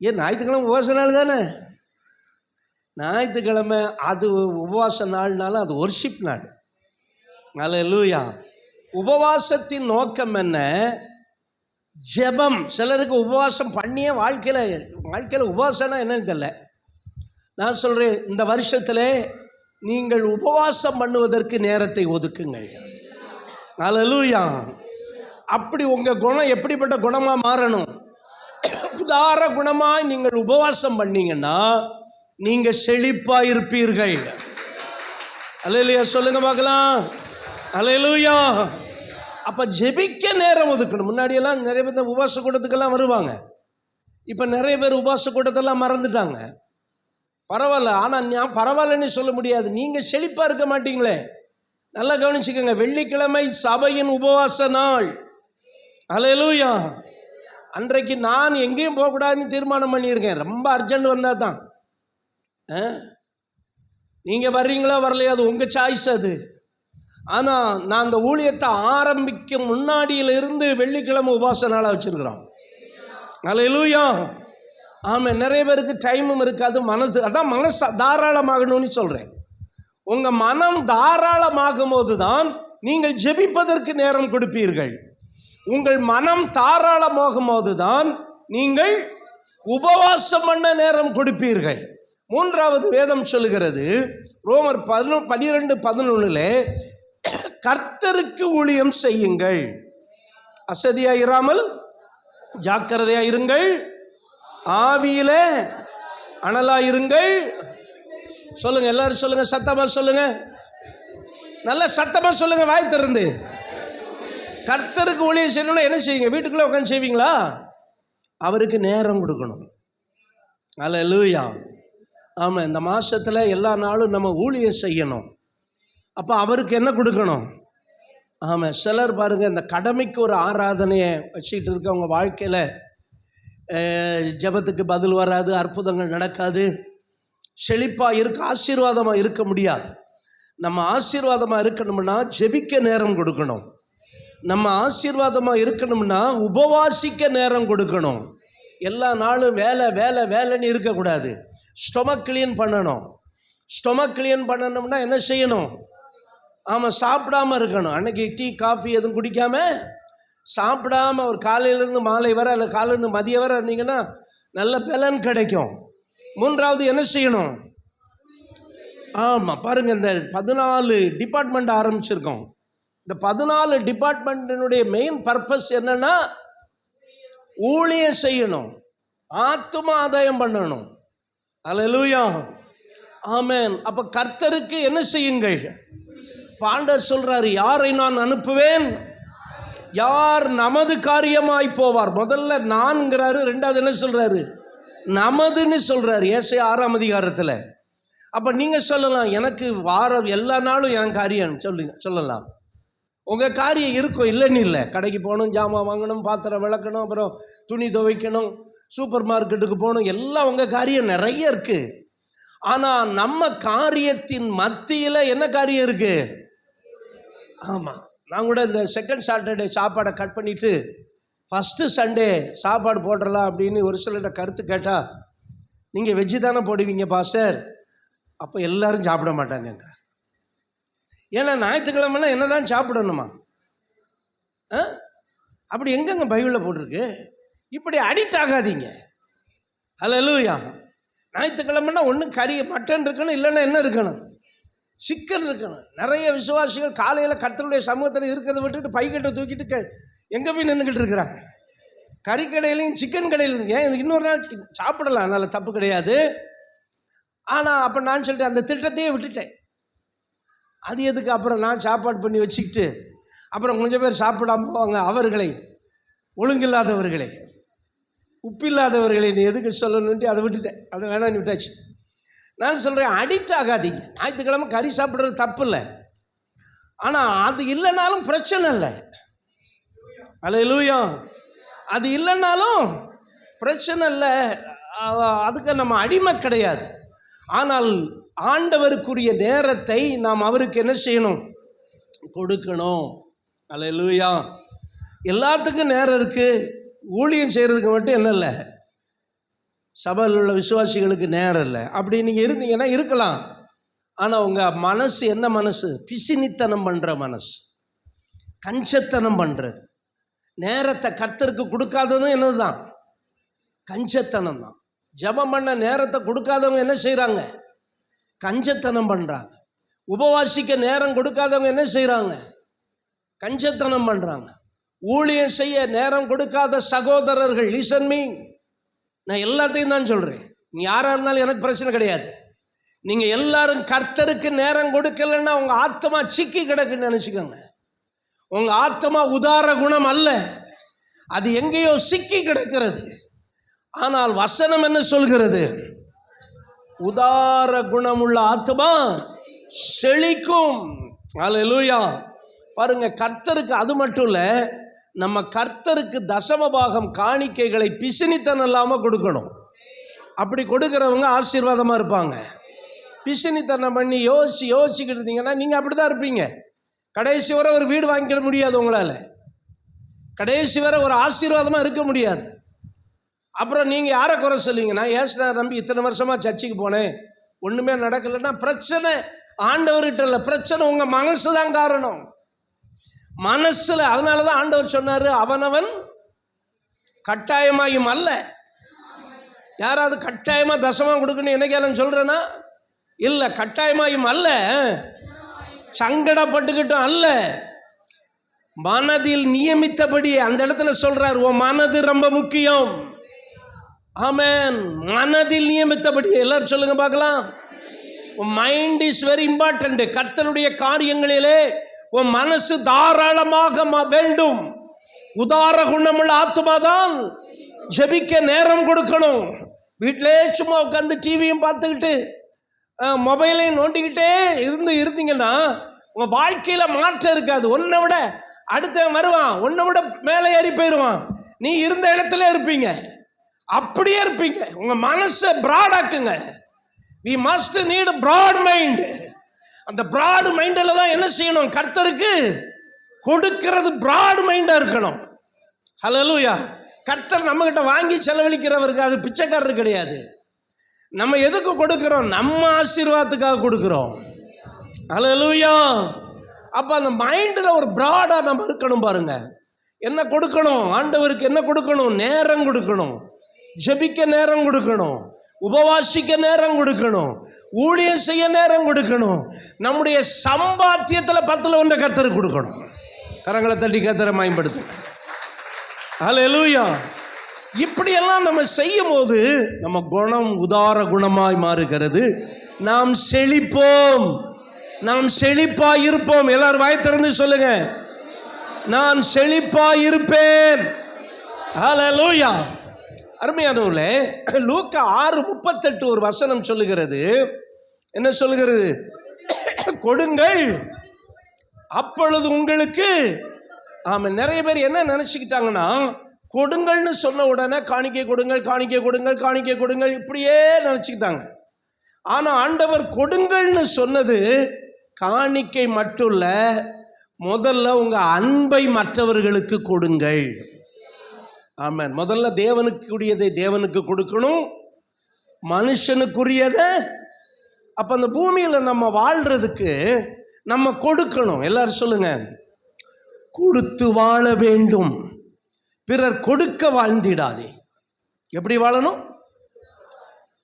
ஏன் ஞாயிற்றுக்கிழமை உபவாச நாள் தானே? ஞாயிற்றுக்கிழமை அது உபவாச நாள்னாலும் அது ஒர்ஷிப் நாள். அல்லேலூயா. உபவாசத்தின் நோக்கம் என்ன? ஜெபம். சிலருக்கு உபவாசம் பண்ணியே வாழ்க்கையில் உபவாசம்னா என்னன்னு தெரியல. நான் சொல்றேன், இந்த வருஷத்துல நீங்கள் உபவாசம் பண்ணுவதற்கு நேரத்தை ஒதுக்குங்கள். அல்லேலூயா. அப்படி உங்க குணம் எப்படிப்பட்ட குணமா மாறணும்? உதார குணமாய் நீங்கள் உபவாசம் பண்ணீங்கன்னா நீங்க செழிப்பா இருப்பீர்கள். அல்லேலூயா சொல்லுங்க பார்க்கலாம். அல்லேலூயா. அப்ப ஜெபிக்க நேரம் ஒதுக்கணும். முன்னாடியெல்லாம் நிறைய பேர் உபவாச கூட்டத்துக்கெல்லாம் வருவாங்க. இப்ப நிறைய பேர் உபவாச கூட்டத்தெல்லாம் மறந்துட்டாங்க. பரவாயில்ல, ஆனால் நான் பரவாயில்லன்னு சொல்ல முடியாது. நீங்கள் செழிப்பாக இருக்க மாட்டீங்களே. நல்லா கவனிச்சுக்கோங்க, வெள்ளிக்கிழமை சபையின் உபவாச நாள். அல்லேலூயா. அன்றைக்கு நான் எங்கேயும் போகக்கூடாதுன்னு தீர்மானம் பண்ணியிருக்கேன். ரொம்ப அர்ஜென்ட் வந்தால் தான். நீங்கள் வர்றீங்களோ வரலையோ அது உங்கள் சாய்ஸ் அது. ஆனால் நான் அந்த ஊழியத்தை ஆரம்பிக்கும் முன்னாடியிலிருந்து வெள்ளிக்கிழமை உபவாச நாளாக வச்சுருக்கிறோம். அல்லேலூயா. ஆமாம், நிறைய பேருக்கு டைமும் இருக்காது, மனசு. அதான் மனசு தாராளமாகணும்னு சொல்கிறேன். உங்கள் மனம் தாராளமாகும் போது தான் நீங்கள் ஜெபிப்பதற்கு நேரம் கொடுப்பீர்கள். உங்கள் மனம் தாராளமாகும் போது தான் நீங்கள் உபவாசம் பண்ண நேரம் கொடுப்பீர்கள். மூன்றாவது வேதம் சொல்லுகிறது, ரோமர் 12:11, கர்த்தருக்கு ஊழியம் செய்யுங்கள், அசதியா இராமல் ஜாக்கிரதையா இருங்கள், ஆவியில அனலா இருங்கள். சொல்லுங்க, எல்லாரும் சொல்லுங்க, சத்தமா சொல்லுங்க, நல்ல சத்தமா சொல்லுங்க, வாய் திறந்து. கர்த்தருக்கு ஊழியம் செய்யணும்னா என்ன செய்யுங்க? வீட்டுக்குள்ள உட்காந்து செய்வீங்களா? அவருக்கு நேரம் கொடுக்கணும். அல்லேலூயா. ஆமாம், இந்த மாசத்துல எல்லா நாளும் நம்ம ஊழியம் செய்யணும். அப்போ அவருக்கு என்ன கொடுக்கணும்? ஆமாம், சிலர் பாருங்க, இந்த கடமைக்கு ஒரு ஆராதனையை வச்சுக்கிட்டு இருக்கவங்க வாழ்க்கையில் ஜெபத்துக்கு பதில் வராது, அற்புதங்கள் நடக்காது, செழிப்பாக இருக்க, ஆசீர்வாதமாக இருக்க முடியாது. நம்ம ஆசீர்வாதமாக இருக்கணும்னா ஜெபிக்க நேரம் கொடுக்கணும். நம்ம ஆசீர்வாதமாக இருக்கணும்னா உபவாசிக்க நேரம் கொடுக்கணும். எல்லா நாளும் வேலை வேலை வேலைன்னு இருக்கக்கூடாது. ஸ்டொமக் கிளீன் பண்ணணும். ஸ்டொமக் கிளீன் பண்ணணும்னா என்ன செய்யணும்? ஆமாம், சாப்பிடாமல் இருக்கணும். அன்னைக்கு டீ காஃபி எதுவும் குடிக்காம சாப்பிடாமல் ஒரு காலையிலேருந்து மாலை வரை இல்லை காலையிலேருந்து மதியம் வரை இருந்தீங்கன்னா நல்ல பலன் கிடைக்கும். மூன்றாவது என்ன செய்யணும்? ஆமாம், பாருங்கள், இந்த 14 டிபார்ட்மெண்ட் ஆரம்பிச்சிருக்கோம். இந்த 14 டிபார்ட்மெண்ட்டினுடைய மெயின் பர்பஸ் என்னன்னா ஊழியம் செய்யணும், ஆத்தும ஆதாயம் பண்ணணும். அல்லேலூயா, ஆமென். அப்ப கர்த்தருக்கு என்ன செய்யுங்கள்? ஆண்டவர் சொல்றாரு, யாரை நான் அனுப்புவேன், யார் நமது காரியமாய் போவார். முதல்ல நான்கிறாரு, ரெண்டாவது என்ன சொல்றாரு? நமதுன்னு சொல்றாரு. ஏசாயா 6ஆம் அதிகாரத்தில். அப்ப நீங்க சொல்லலாம், எனக்கு வாரம் எல்லா நாளும் என் காரியம் சொல்லலாம். உங்க காரியம் இருக்கும், இல்லைன்னு இல்லை. கடைக்கு போகணும், ஜாமான் வாங்கணும், பாத்திரம் விளக்கணும், அப்புறம் துணி துவைக்கணும், சூப்பர் மார்க்கெட்டுக்கு போகணும், எல்லாம் உங்க காரியம் நிறைய இருக்கு. ஆனா நம்ம காரியத்தின் மத்தியில் என்ன காரியம் இருக்கு? ஆமா, நான் கூட இந்த செகண்ட் சாட்டர்டே சாப்பாடை கட் பண்ணிட்டு ஃபஸ்ட்டு சண்டே சாப்பாடு போடுறலாம் அப்படின்னு ஒரு சிலர்கிட்ட கருத்து கேட்டால், நீங்கள் வெஜ்ஜு தானே போடுவீங்க பாஸ்டர், அப்போ எல்லாரும் சாப்பிட மாட்டாங்கங்கிற. ஏன்னா ஞாயிற்றுக்கிழமைனா என்ன தான் சாப்பிடணுமா? அப்படி எங்கெங்க பைபிளில் போட்டிருக்கு? இப்படி அடிக்ட் ஆகாதீங்க. அல்லேலூயா. ஞாயிற்றுக்கிழமைனா ஒன்று கறி மட்டன் இருக்கணும், இல்லைன்னா என்ன இருக்கணும்? சிக்கன் இருக்கணும். நிறைய விசுவாசிகள் காலையில் கர்த்தருடைய சமூகத்தில் இருக்கிறத விட்டுட்டு பைக்கெட்டை தூக்கிட்டு எங்கே போய் நின்றுக்கிட்டு இருக்கிறாங்க? கறிக்கடையிலையும் சிக்கன் கடையிலையும். ஏன் இன்னொரு நாள் சாப்பிடலாம், அதனால் தப்பு கிடையாது. ஆனால் அப்போ நான் சொல்லிட்டேன், அந்த திட்டத்தையே விட்டுட்டேன். அது எதுக்கு? அப்புறம் நான் சாப்பாடு பண்ணி வச்சுக்கிட்டு அப்புறம் கொஞ்சம் பேர் சாப்பிடாம போவாங்க. அவர்களை, ஒழுங்கில்லாதவர்களை, உப்பில்லாதவர்களை நீ எதுக்கு சொல்லணுன்ட்டு அதை விட்டுட்டேன். அதை வேணான்னு விட்டாச்சு. நான் சொல்கிறேன், அடிக்ட் ஆகாதீங்க. ஞாயிற்றுக்கிழமை கறி சாப்பிட்றது தப்பு இல்லை, ஆனால் அது இல்லைனாலும் பிரச்சனை இல்லை. அல்லேலூயா. அது இல்லைன்னாலும் பிரச்சனை இல்லை, அதுக்கு நம்ம அடிமை கிடையாது. ஆனால் ஆண்டவருக்குரிய நேரத்தை நாம் அவருக்கு என்ன செய்யணும்? கொடுக்கணும். அல்லேலூயா. எல்லாத்துக்கும் நேரம் இருக்குது, ஊழியம் செய்கிறதுக்கு மட்டும் என்ன இல்லை, சபையில் உள்ள விசுவாசிகளுக்கு நேரம் இல்லை. அப்படி நீங்கள் இருந்தீங்கன்னா இருக்கலாம். ஆனால் உங்கள் மனசு என்ன மனசு? பிசினித்தனம் பண்ணுற மனசு, கஞ்சத்தனம் பண்ணுறது. நேரத்தை கர்த்தருக்கு கொடுக்காததும் என்னது தான்? கஞ்சத்தனம் தான். ஜெபம் பண்ண நேரத்தை கொடுக்காதவங்க என்ன செய்கிறாங்க? கஞ்சத்தனம் பண்ணுறாங்க. உபவாசிக்க நேரம் கொடுக்காதவங்க என்ன செய்கிறாங்க? கஞ்சத்தனம் பண்ணுறாங்க. ஊழியம் செய்ய நேரம் கொடுக்காத சகோதரர்கள், லிசன் மீ, நான் எல்லாத்தையும் தான் சொல்கிறேன். நீ யாராக இருந்தாலும் எனக்கு பிரச்சனை கிடையாது. நீங்கள் எல்லாரும் கர்த்தருக்கு நேரம் கொடுக்கலன்னா உங்கள் ஆத்மா சிக்கி கிடக்குன்னு நினச்சிக்கோங்க. உங்கள் ஆத்மா உதார குணம் அல்ல, அது எங்கேயோ சிக்கி கிடக்கிறது. ஆனால் வசனம் என்ன சொல்கிறது? உதார குணமுள்ள ஆத்மா செழிக்கும். அல்லேலூயா. பாருங்க, கர்த்தருக்கு அது மட்டும் இல்லை, நம்ம கர்த்தருக்கு தசம பாகம் காணிக்கைகளை பிசினித்தனம் இல்லாமல் கொடுக்கணும். அப்படி கொடுக்குறவங்க ஆசீர்வாதமாக இருப்பாங்க. பிசினித்தனம் பண்ணி யோசிச்சுக்கிட்டு இருந்தீங்கன்னா நீங்கள் அப்படி தான் இருப்பீங்க. கடைசி வரை ஒரு வீடு வாங்கிட முடியாது உங்களால், கடைசி வரை ஒரு ஆசீர்வாதமாக இருக்க முடியாது. அப்புறம் நீங்கள் யாரை குறை சொல்லுவீங்கன்னா, ஏசுனா நம்பி இத்தனை வருஷமாக சர்ச்சுக்கு போனேன், ஒன்றுமே நடக்கலைன்னா பிரச்சனை ஆண்டவர்கிட்ட இல்லை, பிரச்சனை உங்கள் மனசு தான் காரணம். மனசில். அதனால தான் ஆண்டவர் சொன்னார், அவனவன் கட்டாயமாயும் அல்ல. யாராவது கட்டாயமாக தசமாக கொடுக்கணும் என்னைக்காலும் சொல்கிறேன்னா இல்லை, கட்டாயமாயும் அல்ல, சங்கடப்பட்டுக்கிட்டும் அல்ல, மனதில் நியமித்தபடி. அந்த இடத்துல சொல்றார், உன் மனது ரொம்ப முக்கியம். ஆமென். மனதில் நியமித்தபடி. எல்லாரும் சொல்லுங்க பார்க்கலாம். Mind is very important. கர்த்தருடைய காரியங்களிலே உன் மனசு தாராளமாக வேண்டும். உதார குணமுள்ள ஆத்மாதான் ஜெபிக்க நேரம் கொடுக்கணும். வீட்டிலே சும்மா உட்காந்து டிவியும் பார்த்துக்கிட்டு மொபைலையும் நோண்டிக்கிட்டே இருந்தீங்கன்னா உங்கள் வாழ்க்கையில் மாற்றம் இருக்காது. உன்னை விட அடுத்தவன் வருவான், உன்னை விட மேலே ஏறி போயிடுவான், நீ இருந்த இடத்துல இருப்பீங்க, அப்படியே இருப்பீங்க. உங்கள் மனசை பிராட் ஆக்குங்க. we must need a broad mind. அந்த பிராட் மைண்டில் தான் என்ன செய்யணும்? கர்த்தருக்கு கொடுக்கிறது பிராட் மைண்டாக இருக்கணும். ஹல்லேலூயா. கர்த்தர் நம்மகிட்ட வாங்கி செலவழிக்கிறவருக்கு அது பிச்சைக்காரர் கிடையாது. நம்ம எதுக்கு கொடுக்கிறோம்? நம்ம ஆசீர்வாதத்துக்காக கொடுக்கிறோம். ஹல்லேலூயா. அப்போ அந்த மைண்டில் ஒரு பிராடாக நம்ம இருக்கணும். பாருங்க, என்ன கொடுக்கணும்? ஆண்டவருக்கு என்ன கொடுக்கணும்? நேரம் கொடுக்கணும், ஜெபிக்க நேரம் கொடுக்கணும், உபவாசிக்க நேரம் கொடுக்கணும், ஊழியம் செய்ய நேரம் கொடுக்கணும். நம்முடைய சம்பாத்தியத்தில் 10% கர்த்தருக்கு கொடுக்கணும். கரங்களை தட்டி கர்த்தரை மேம்படுத்து. ஹல்லேலூயா. இப்படியெல்லாம் நம்ம செய்யும் போது நம்ம குணம் உதார குணமாய் மாறுகிறது. நாம் செழிப்போம், நாம் செழிப்பாய் இருப்போம். எல்லாரும் வாய் திறந்து சொல்லுங்க, நான் செழிப்பாய் இருப்பேன். ஹல்லேலூயா. அருமையானவர்களே, லூக்கா 6:38 ஒரு வசனம் சொல்லுகிறது. என்ன சொல்லுகிறது? கொடுங்கள் அப்பொழுது உங்களுக்கு. ஆமா, நிறைய பேர் என்ன நினைச்சுக்கிட்டாங்கன்னா, கொடுங்கள்னு சொன்ன உடனே காணிக்கை கொடுங்கள், காணிக்கை கொடுங்கள், காணிக்கை கொடுங்கள், இப்படியே நினைச்சுக்கிட்டாங்க. ஆனா ஆண்டவர் கொடுங்கள்னு சொன்னது காணிக்கை மட்டும் இல்ல, முதல்ல உங்க அன்பை மற்றவர்களுக்கு கொடுங்கள். ஆமென். முதல்ல தேவனுக்குரியதை தேவனுக்கு கொடுக்கணும், மனுஷனுக்குரியதை. அப்ப அந்த பூமியில நம்ம வாழ்றதுக்கு நம்ம கொடுக்கணும். எல்லாரும் சொல்லுங்க, கொடுத்து வாழ வேண்டும். பிறர் கொடுக்க வாழ்ந்திடாதே. எப்படி வாழணும்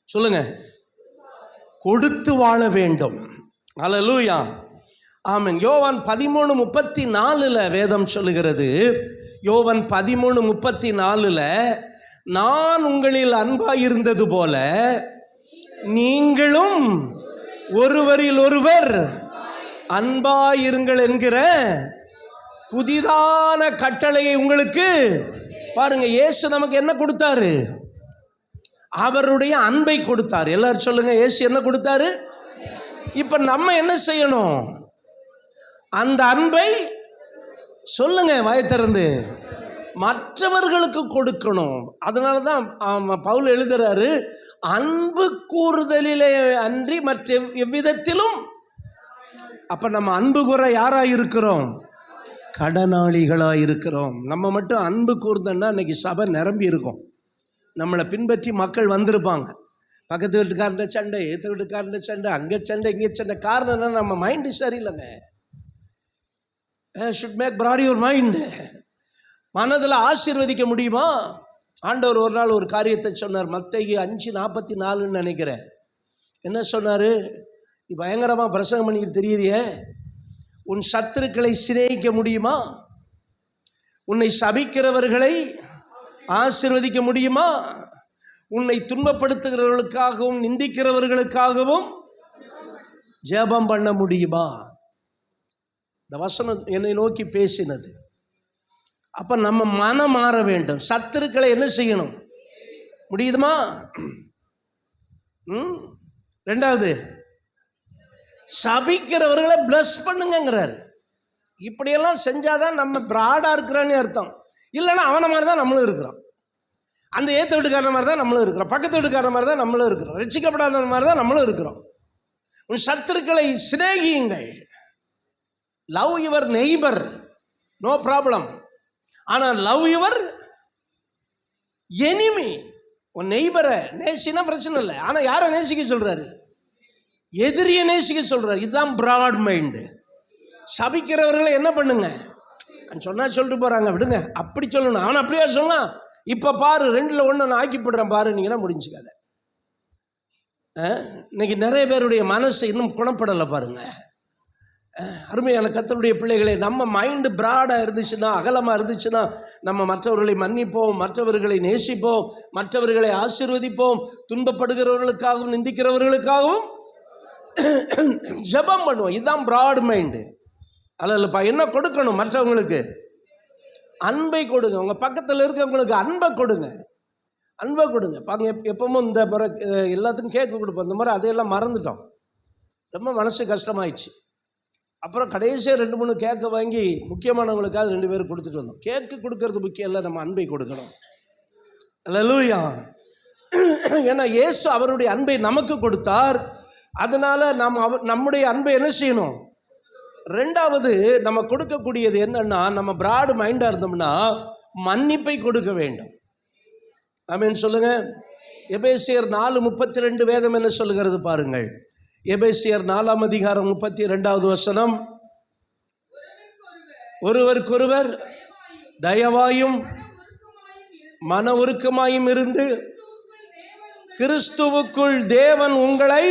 சொல்லுங்க? கொடுத்து வாழ வேண்டும். ஹல்லேலூயா. ஆமென். யோவான் 13:34 வேதம் சொல்லுகிறது. யோவான் 13:34 நான் உங்களில் அன்பாயிருந்தது போல நீங்களும் ஒருவரில் ஒருவர் அன்பாயிருங்கள் என்கிற புதிதான கட்டளையை உங்களுக்கு. பாருங்க, இயேசு நமக்கு என்ன கொடுத்தாரு? அவருடைய அன்பை கொடுத்தாரு. எல்லாரும் சொல்லுங்க, இயேசு என்ன கொடுத்தாரு? இப்ப நம்ம என்ன செய்யணும்? அந்த அன்பை சொல்லுங்க வாய் திறந்து மற்றவர்களுக்கு கொடுக்கணும். அதனால தான் பவுல் எழுதுறாரு, அன்பு கூறுதலிலே அன்றி மற்ற எவ்விதத்திலும். அப்ப நம்ம அன்பு கூற யாரா இருக்கிறோம்? கடனாளிகளா இருக்கிறோம். நம்ம மட்டும் அன்பு கூர்ந்தோன்னா இன்னைக்கு சபை நிரம்பி இருக்கும். நம்மளை பின்பற்றி மக்கள் வந்திருப்பாங்க. பக்கத்து வீட்டுக்காரண்ட சண்டை, எதிர்த்து வீட்டுக்காரண்ட சண்டை, அங்கே சண்டை, இங்கே சண்டை. காரணம் என்ன? நம்ம மைண்டு சரியில்லைங்க. Should make broad your mind. மனதில் ஆசீர்வதிக்க முடியுமா? ஆண்டவர் ஒரு நாள் ஒரு காரியத்தை சொன்னார். மத்தேயு 5:44 நினைக்கிறேன். என்ன சொன்னார்? நீ பயங்கரமாக பிரசங்கம் பண்ணிக்கிட்டு தெரியுறியே, உன் சத்துருக்களை சிநேகிக்க முடியுமா? உன்னை சபிக்கிறவர்களை ஆசீர்வதிக்க முடியுமா? உன்னை துன்பப்படுத்துகிறவர்களுக்காகவும் நிந்திக்கிறவர்களுக்காகவும் ஜெபம் பண்ண முடியுமா? இந்த வசனம் என்னை நோக்கி பேசினது. அப்ப நம்ம மனம் மாற வேண்டும். சத்துருக்களை என்ன செய்யணும்? முடியுதுமா? ரெண்டாவது, சபிக்கிறவர்களை பிளஸ் பண்ணுங்கிறாரு. இப்படியெல்லாம் செஞ்சாதான் நம்ம பிராடா இருக்கிறான்னு அர்த்தம். இல்லைன்னா அவனை மாதிரி தான் நம்மளும் இருக்கிறோம். அந்த ஏத்த வீட்டுக்காரன மாதிரி தான் நம்மளும் இருக்கிறோம். பக்கத்து வீட்டுக்காரன மாதிரி தான் நம்மளும் இருக்கிறோம். ரட்சிக்கப்படாத மாதிரி தான் நம்மளும் இருக்கிறோம். உன் சத்துருக்களை சிநேகியுங்கள். Love your neighbour, no problem. ஆனால் லவ் யுவர் எனிமி. உன் நெய்பரை நேசினா பிரச்சனை இல்லை. ஆனால் யாரை நேசிக்க சொல்றாரு? எதிரியை நேசிக்க சொல்றாரு. இதுதான் பிராட் மைண்டு. சபிக்கிறவர்களை என்ன பண்ணுங்க சொன்னா சொல்லிட்டு போறாங்க, விடுங்க. அப்படி சொல்லணும். அவன் அப்படியா சொன்னான், இப்ப பாரு 2ல் 1 நான் ஆக்கி போடுறேன் பாரு, நீங்கன்னா முடிஞ்சுக்காத. இன்னைக்கு நிறைய பேருடைய மனசு இன்னும் குணப்படலை பாருங்க. அருமையான கர்த்தருடைய பிள்ளைகளை, நம்ம மைண்டு பிராடாக இருந்துச்சுன்னா, அகலமாக இருந்துச்சுன்னா, நம்ம மற்றவர்களை மன்னிப்போம், மற்றவர்களை நேசிப்போம், மற்றவர்களை ஆசீர்வதிப்போம், துன்பப்படுகிறவர்களுக்காகவும் நிந்திக்கிறவர்களுக்காகவும் ஜெபம் பண்ணுவோம். இதுதான் பிராட் மைண்டு. அல்லப்பா என்ன கொடுக்கணும்? மற்றவங்களுக்கு அன்பை கொடுங்க. உங்கள் பக்கத்தில் இருக்கவங்களுக்கு அன்பை கொடுங்க, அன்பை கொடுங்க. பாருங்க, எப்பவும் இந்த முறை எல்லாத்துக்கும் கேக்கு கொடுப்போம். இந்த முறை அதையெல்லாம் மறந்துட்டோம். ரொம்ப மனசு கஷ்டமாயிடுச்சு. அப்புறம் கடைசியாக 2-3 கேக்கை வாங்கி முக்கியமானவங்களுக்காக 2 பேரும் கொடுத்துட்டு வந்தோம். கேக்கு கொடுக்கறது முக்கியம் இல்லை, நம்ம அன்பை கொடுக்கணும். அல்லேலூயா. ஏன்னா இயேசு அவருடைய அன்பை நமக்கு கொடுத்தார். அதனால நாம் நம்முடைய அன்பை என்ன செய்யணும்? ரெண்டாவது, நம்ம கொடுக்கக்கூடியது என்னன்னா, நம்ம பிராடு மைண்டாக இருந்தோம்னா மன்னிப்பை கொடுக்க வேண்டும். ஆமென் சொல்லுங்க. எபேசியர் 4:32 வேதம் என்ன சொல்லுகிறது பாருங்கள். எபேசியர் 4ஆம் அதிகாரம் 32வது வசனம். ஒருவருக்கொருவர் தயவாயும் மன உருக்கமாயும் இருந்து கிறிஸ்துவுக்குள் தேவன் உங்களை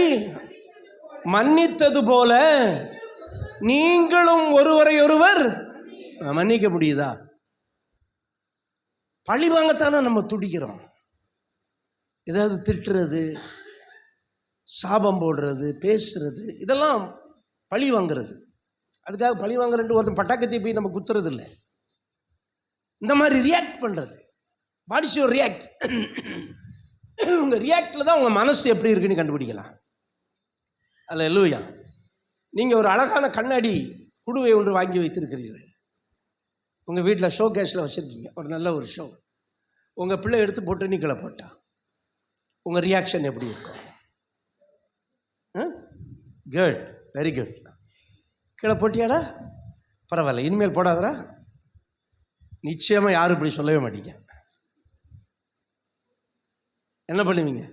மன்னித்தது போல நீங்களும் ஒருவரை ஒருவர் மன்னிக்க முடியுதா? பழி வாங்கத்தானே நம்ம துடிக்கிறோம். ஏதாவது திட்டுறது, சாபம் போடுறது, பேசுறது, இதெல்லாம் பழி வாங்குறது. அதுக்காக பழி வாங்குறேன்ட்டு ஒருத்தன் பட்டாக்கத்தை போய் நம்ம குத்துறது இல்லை. இந்த மாதிரி ரியாக்ட் பண்ணுறது. What is your react? உங்கள் ரியாக்டில் தான் உங்கள் மனசு எப்படி இருக்குன்னு கண்டுபிடிக்கலாம். அல்லேலூயா. நீங்கள் ஒரு அழகான கண்ணாடி குடுவை ஒன்று வாங்கி வைத்திருக்கிறீர்கள். உங்கள் வீட்டில் ஷோ கேஸில் வச்சுருக்கீங்க, ஒரு நல்ல ஒரு ஷோ. உங்கள் பிள்ளை எடுத்து போட்டு நீ கீழே போட்டா உங்கள் ரியாக்ஷன் எப்படி இருக்கும்? Good, very good. கீழே போட்டியாடா, பரவாயில்ல, இனிமேல் போடாதரா. நிச்சயமாக யாரும் இப்படி சொல்லவே மாட்டீங்க. என்ன பண்ணுவீங்க?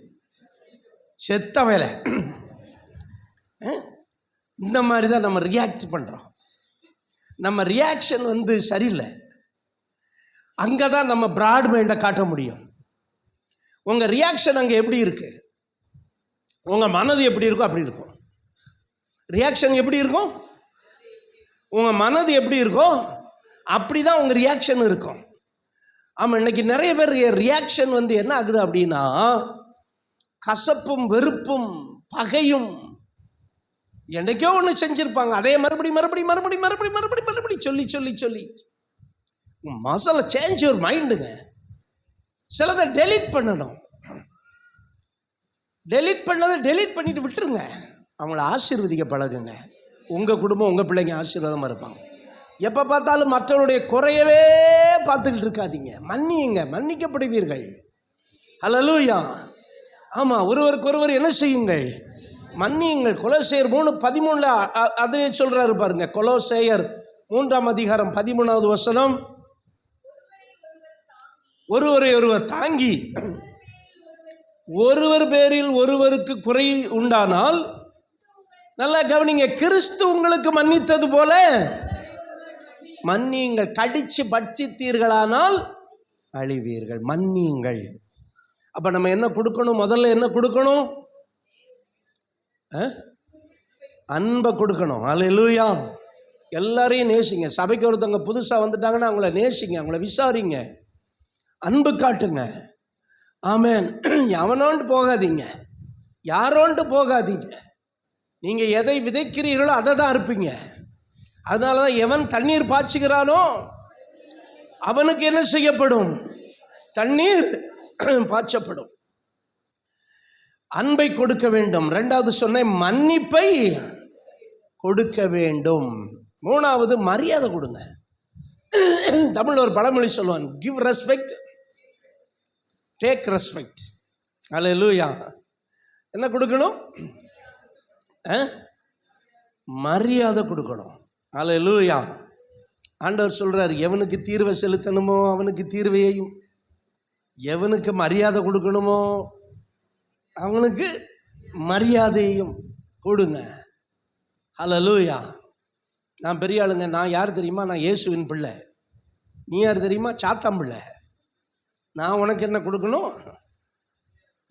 செத்த வேலை. இந்த மாதிரி தான் நம்ம ரியாக்ட் பண்ணுறோம். நம்ம ரியாக்ஷன் சரியில்லை. அங்கே தான் நம்ம பிராட் மைண்டை காட்ட முடியும். உங்கள் ரியாக்ஷன் அங்கே எப்படி இருக்கு, உங்கள் மனது எப்படி இருக்கோ அப்படி இருக்கும். ரியாக்ஷன் எப்படி இருக்கும், உங்கள் மனது எப்படி இருக்கோ அப்படி தான் உங்கள் ரியாக்ஷன் இருக்கும். ஆமாம், இன்னைக்கு நிறைய பேர் ரியாக்ஷன் என்ன ஆகுது அப்படின்னா, கசப்பும் வெறுப்பும் பகையும். என்னைக்கோ ஒன்று செஞ்சுருப்பாங்க, அதே மறுபடி சொல்லி மசாலா சேஞ்ச் யுவர் மைண்டுங்க. சிலதை டெலீட் பண்ணணும். டெலீட் பண்ணதை டெலீட் பண்ணிட்டு விட்டுருங்க. அவங்கள ஆசீர்வதிக்க பழகுங்க. உங்கள் குடும்பம், உங்கள் பிள்ளைங்க ஆசீர்வாதமாக இருப்பாங்க. எப்போ பார்த்தாலும் மற்றவருடைய குறையவே பார்த்துக்கிட்டு இருக்காதீங்க. மன்னியுங்க, மன்னிக்கப்படுவீர்கள். அல்லேலூயா. ஆமாம், ஒருவருக்கு ஒருவர் என்ன செய்யுங்கள்? மன்னியுங்கள். கொலோசையர் 3:13 அதே சொல்கிறாரு பாருங்க. கொலோசையர் 3:13 ஒருவரை ஒருவர் தாங்கி, ஒருவர் பேரில் ஒருவருக்கு குறை உண்டானால், நல்லா கவனிங்க, கிறிஸ்து உங்களுக்கு மன்னித்தது போல மன்னியுங்கள். கடிச்சு பட்சித்தீர்களானால் அழிவீர்கள். மன்னியுங்கள். அப்ப நம்ம என்ன கொடுக்கணும்? முதல்ல என்ன கொடுக்கணும்? அன்பை கொடுக்கணும். அல்லேலூயா. எல்லாரையும் நேசிங்க. சபைக்கு ஒருத்தவங்க புதுசாக வந்துட்டாங்கன்னா அவங்கள நேசிங்க, அவங்கள விசாரிங்க, அன்பு காட்டுங்க. ஆமென். எவனோன்ட்டு போகாதீங்க, யாரோன்ட்டு போகாதீங்க. நீங்கள் எதை விதைக்கிறீர்களோ அதை தான் அறுப்பீங்க. அதனால தான் எவன் தண்ணீர் பாய்ச்சுகிறானோ அவனுக்கு என்ன செய்யப்படும்? தண்ணீர் பாய்ச்சப்படும். அன்பை கொடுக்க வேண்டும். 2வது சொன்னேன், மன்னிப்பை கொடுக்க வேண்டும். 3வது மரியாதை கொடுங்க. தமிழ் ஒரு பழமொழி சொல்லுவான், கிவ் ரெஸ்பெக்ட், டேக் ரெஸ்பெக்ட். அல்லேலூயா. என்ன கொடுக்கணும்? மரியாதை கொடுக்கணும். அல்லேலூயா. ஆண்டவர் சொல்றார், எவனுக்கு தீர்வை செலுத்தணுமோ அவனுக்கு தீர்வையையும், எவனுக்கு மரியாதை கொடுக்கணுமோ அவனுக்கு மரியாதையும் கொடுங்க. அல்லேலூயா. நான் பெரிய ஆளுங்க. நான் யார் தெரியுமா? நான் இயேசுவின் பிள்ளை. நீ யார் தெரியுமா? சாத்தான் பிள்ளை. நான் உனக்கு என்ன கொடுக்கணும்?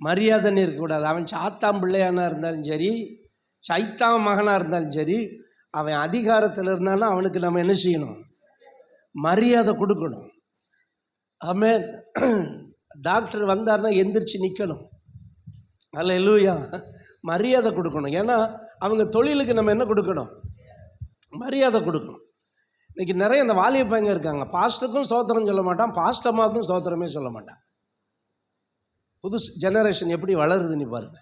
மரியாதைன்னு இருக்கக்கூடாது. அவன் சாத்தான் பிள்ளையானா இருந்தாலும் சரி, சைத்தான் மகனாக இருந்தாலும் சரி, அவன் அதிகாரத்தில் இருந்தாலும் அவனுக்கு நம்ம என்ன செய்யணும்? மரியாதை கொடுக்கணும். ஆமென். டாக்டர் வந்தார்னா எந்திரிச்சு நிற்கணும். அல்லேலூயா. மரியாதை கொடுக்கணும். ஏன்னா அவங்க தொழிலுக்கு நம்ம என்ன கொடுக்கணும்? மரியாதை கொடுக்கணும். இன்றைக்கி நிறைய இந்த வாலிப பையங்க இருக்காங்க, பாஸ்டருக்கும் ஸ்தோத்திரம் சொல்ல மாட்டான், பாஸ்டமாவுக்கும் ஸ்தோத்திரமே சொல்ல மாட்டான். புது ஜெனரேஷன் எப்படி வளருதுன்னு பாருங்க.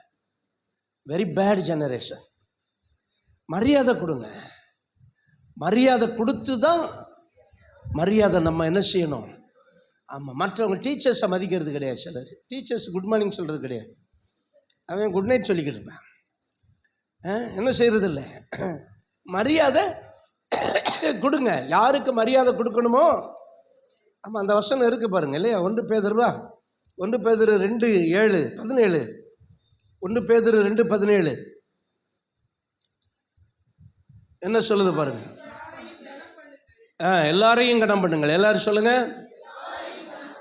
Very bad generation. மரியாதை கொடுங்க. மரியாதை கொடுத்து தான் மரியாதை நம்ம என்ன செய்யணும்? ஆமாம். மற்றவங்க டீச்சர்ஸை மதிக்கிறது கிடையாது. சிலர் டீச்சர்ஸ் குட் மார்னிங் சொல்கிறது கிடையாது, அவன் குட் நைட் சொல்லிக்கிட்டு இருப்பேன். என்ன செய்கிறது இல்லை. மரியாதை கொடுங்க. யாருக்கு மரியாதை கொடுக்கணுமோ. ஆமாம், அந்த வசனம் இருக்குது பாருங்க இல்லையா? 1 பேதுரு 2:17. 1 பேதுரு 2:17 என்ன சொல்லுது பாருங்க. எல்லாரையும் கனம் பண்ணுங்கள். எல்லாரும் சொல்லுங்க,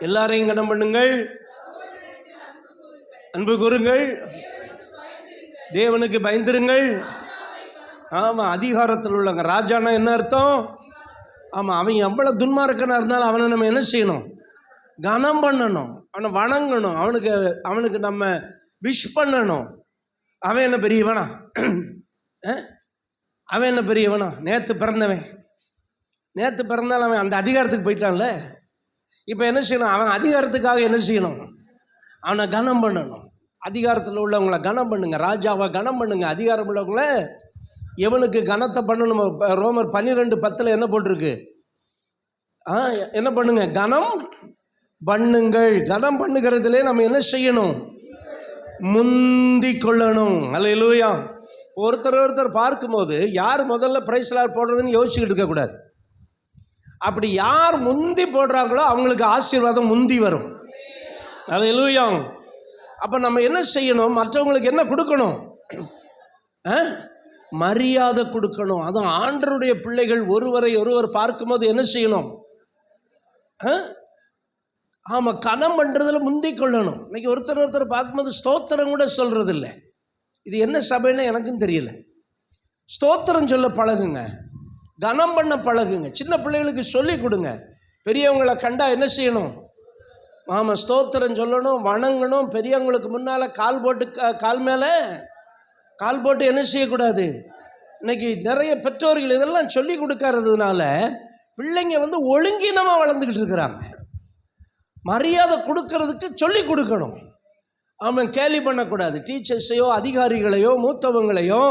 எல்லாரையும் கனம் பண்ணுங்கள், அன்பு கூறுங்கள், தேவனுக்கு பயந்திருங்கள். ஆமாம், அதிகாரத்தில் உள்ளவங்க. ராஜானா என்ன அர்த்தம்? ஆமாம், அவன் எவ்வளோ துன்மார்க்கனாக இருந்தாலும் அவனை நம்ம என்ன செய்யணும்? கனம் பண்ணணும், அவனை வணங்கணும், அவனுக்கு நம்ம விஷ் பண்ணணும். அவன் என்ன பெரியவனா? அவன் என்ன பெரியவனா? நேற்று பிறந்தால் அவன் அந்த அதிகாரத்துக்கு போயிட்டான்ல. இப்போ என்ன செய்யணும்? அவன் அதிகாரத்துக்காக என்ன செய்யணும்? அவனை கனம் பண்ணணும். அதிகாரத்தில் உள்ளவங்களை கனம் பண்ணுங்க, ராஜாவை கனம் பண்ணுங்க. அதிகாரம் உள்ளவங்கள எவனுக்கு கனத்தை பண்ணணும்? ரோமர் 12:10 என்ன போட்டிருக்கு? என்ன பண்ணுங்க? கனம் பண்ணுங்கள். கனம் பண்ணுகிறதுலே நம்ம என்ன செய்யணும்? முந்தி கொள்ளணும். அல்லேலூயா. ஒருத்தர் பார்க்கும்போது யார் முதல்ல பிரைஸ் லார்ட் போடுறதுன்னு யோசிச்சுக்கிட்டு இருக்கக்கூடாது. அப்படி யார் முந்தி போடுறாங்களோ அவங்களுக்கு ஆசீர்வாதம் முந்தி வரும். அல்லேலூயா. அப்போ நம்ம என்ன செய்யணும்? மற்றவங்களுக்கு என்ன கொடுக்கணும்? மரியாதை கொடுக்கணும். அதுவும் ஆண்டவருடைய பிள்ளைகள் ஒருவரை ஒருவர் பார்க்கும்போது என்ன செய்யணும்? ஆமாம், கனம் பண்ணுறதுல முந்தி கொள்ளணும். இன்னைக்கு ஒருத்தர் பார்க்கும்போது ஸ்தோத்திரம் கூட சொல்கிறது இல்லை. இது என்ன சபைன்னு எனக்கும் தெரியல. ஸ்தோத்திரம் சொல்ல பழகுங்க, கனம் பண்ண பழகுங்க. சின்ன பிள்ளைகளுக்கு சொல்லி கொடுங்க. பெரியவங்களை கண்டா என்ன செய்யணும்? ஆமாம், ஸ்தோத்திரம் சொல்லணும், வணங்கணும். பெரியவங்களுக்கு முன்னால் கால் மேலே கால் போட்டு என்ன செய்யக்கூடாது. இன்னைக்கு நிறைய பெற்றோர்கள் இதெல்லாம் சொல்லி கொடுக்கறதுனால பிள்ளைங்க ஒழுங்கினமாக வளர்ந்துக்கிட்டு இருக்கிறாங்க. மரியாதை கொடுக்கறதுக்கு சொல்லி கொடுக்கணும். அவன் கேலி பண்ணக்கூடாது. டீச்சர்ஸையோ அதிகாரிகளையோ மூத்தவங்களையோ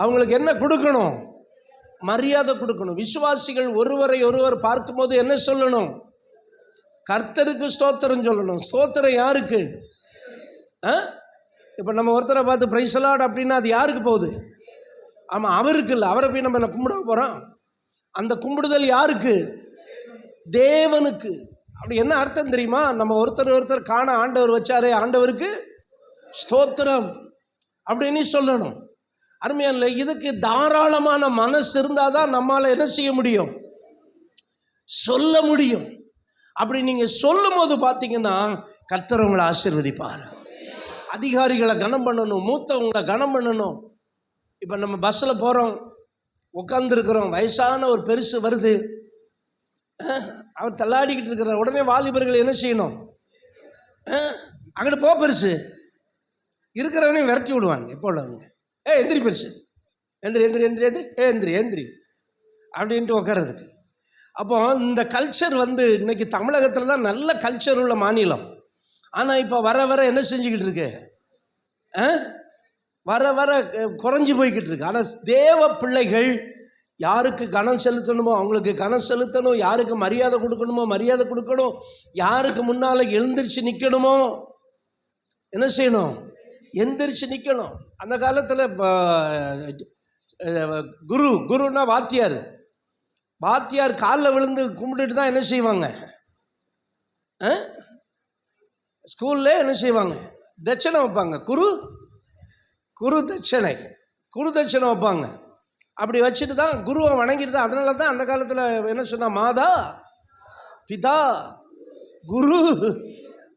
அவங்களுக்கு என்ன கொடுக்கணும்? மரியாதை கொடுக்கணும். விசுவாசிகள் ஒருவரை ஒருவர் பார்க்கும்போது என்ன சொல்லணும்? கர்த்தருக்கு ஸ்தோத்திரம் சொல்லணும். ஸ்தோத்திரம் யாருக்கு? இப்போ நம்ம ஒருத்தரை பார்த்து பிரைஸ் லார்ட் அப்படின்னா அது யாருக்கு போகுது? ஆமாம், அவருக்கு இல்லை. அவரை போய் நம்ம கும்பிட போகிறோம். அந்த கும்பிடுதல் யாருக்கு? தேவனுக்கு. அப்படி என்ன அர்த்தம் தெரியுமா? நம்ம ஒருத்தர் காண ஆண்டவர் வச்சாரே, ஆண்டவருக்கு ஸ்தோத்திரம் அப்படின்னு சொல்லணும். அருமையான இதுக்கு தாராளமான மனசு இருந்தால் தான் நம்மால் என்ன செய்ய முடியும்? சொல்ல முடியும். அப்படி நீங்கள் சொல்லும் போது பார்த்தீங்கன்னா கர்த்தர் உங்களை ஆசீர்வதிப்பார். அதிகாரிகளை கனம் பண்ணணும், மூத்தவங்களை கனம் பண்ணணும். இப்போ நம்ம பஸ்ஸில் போகிறோம், உட்காந்துருக்குறோம், வயசான ஒரு பெருசு வருது, அவர் தள்ளாடிக்கிட்டு இருக்கிற உடனே வாலிபர்கள் என்ன செய்யணும்? அங்கிட்டு போ பெருசு, இருக்கிறவனையும் விரட்டி விடுவாங்க. இப்போ உள்ளவங்க எந்திரி பெருசு, எந்திரி எந்திரி எந்திரி எந்திரி எந்திரி எந்திரி அப்படின்ட்டு உட்காரதுக்கு. அப்போ இந்த கல்ச்சர் இன்னைக்கு தமிழகத்தில் தான் நல்ல கல்ச்சர் உள்ள மாநிலம். ஆனால் இப்போ வர வர என்ன செஞ்சுக்கிட்டு இருக்கு? வர வர குறைஞ்சி போய்கிட்டு இருக்கு. ஆனால் தேவ பிள்ளைகள் யாருக்கு கனம் செலுத்தணுமோ அவங்களுக்கு கனம் செலுத்தணும், யாருக்கு மரியாதை கொடுக்கணுமோ மரியாதை கொடுக்கணும், யாருக்கு முன்னால் எழுந்திரிச்சு நிற்கணுமோ என்ன செய்யணும்? எந்திரிச்சு நிற்கணும். அந்த காலத்தில் குருன்னா வாத்தியார் காலில் விழுந்து கும்பிட்டுட்டு தான் என்ன செய்வாங்க? ஸ்கூலில் என்ன செய்வாங்க? தட்சணை வைப்பாங்க. குரு தட்சணை வைப்பாங்க. அப்படி வச்சுட்டு தான் குருவை வணங்கிட்டு தான். அதனால தான் அந்த காலத்தில் என்ன சொன்னா, மாதா பிதா குரு.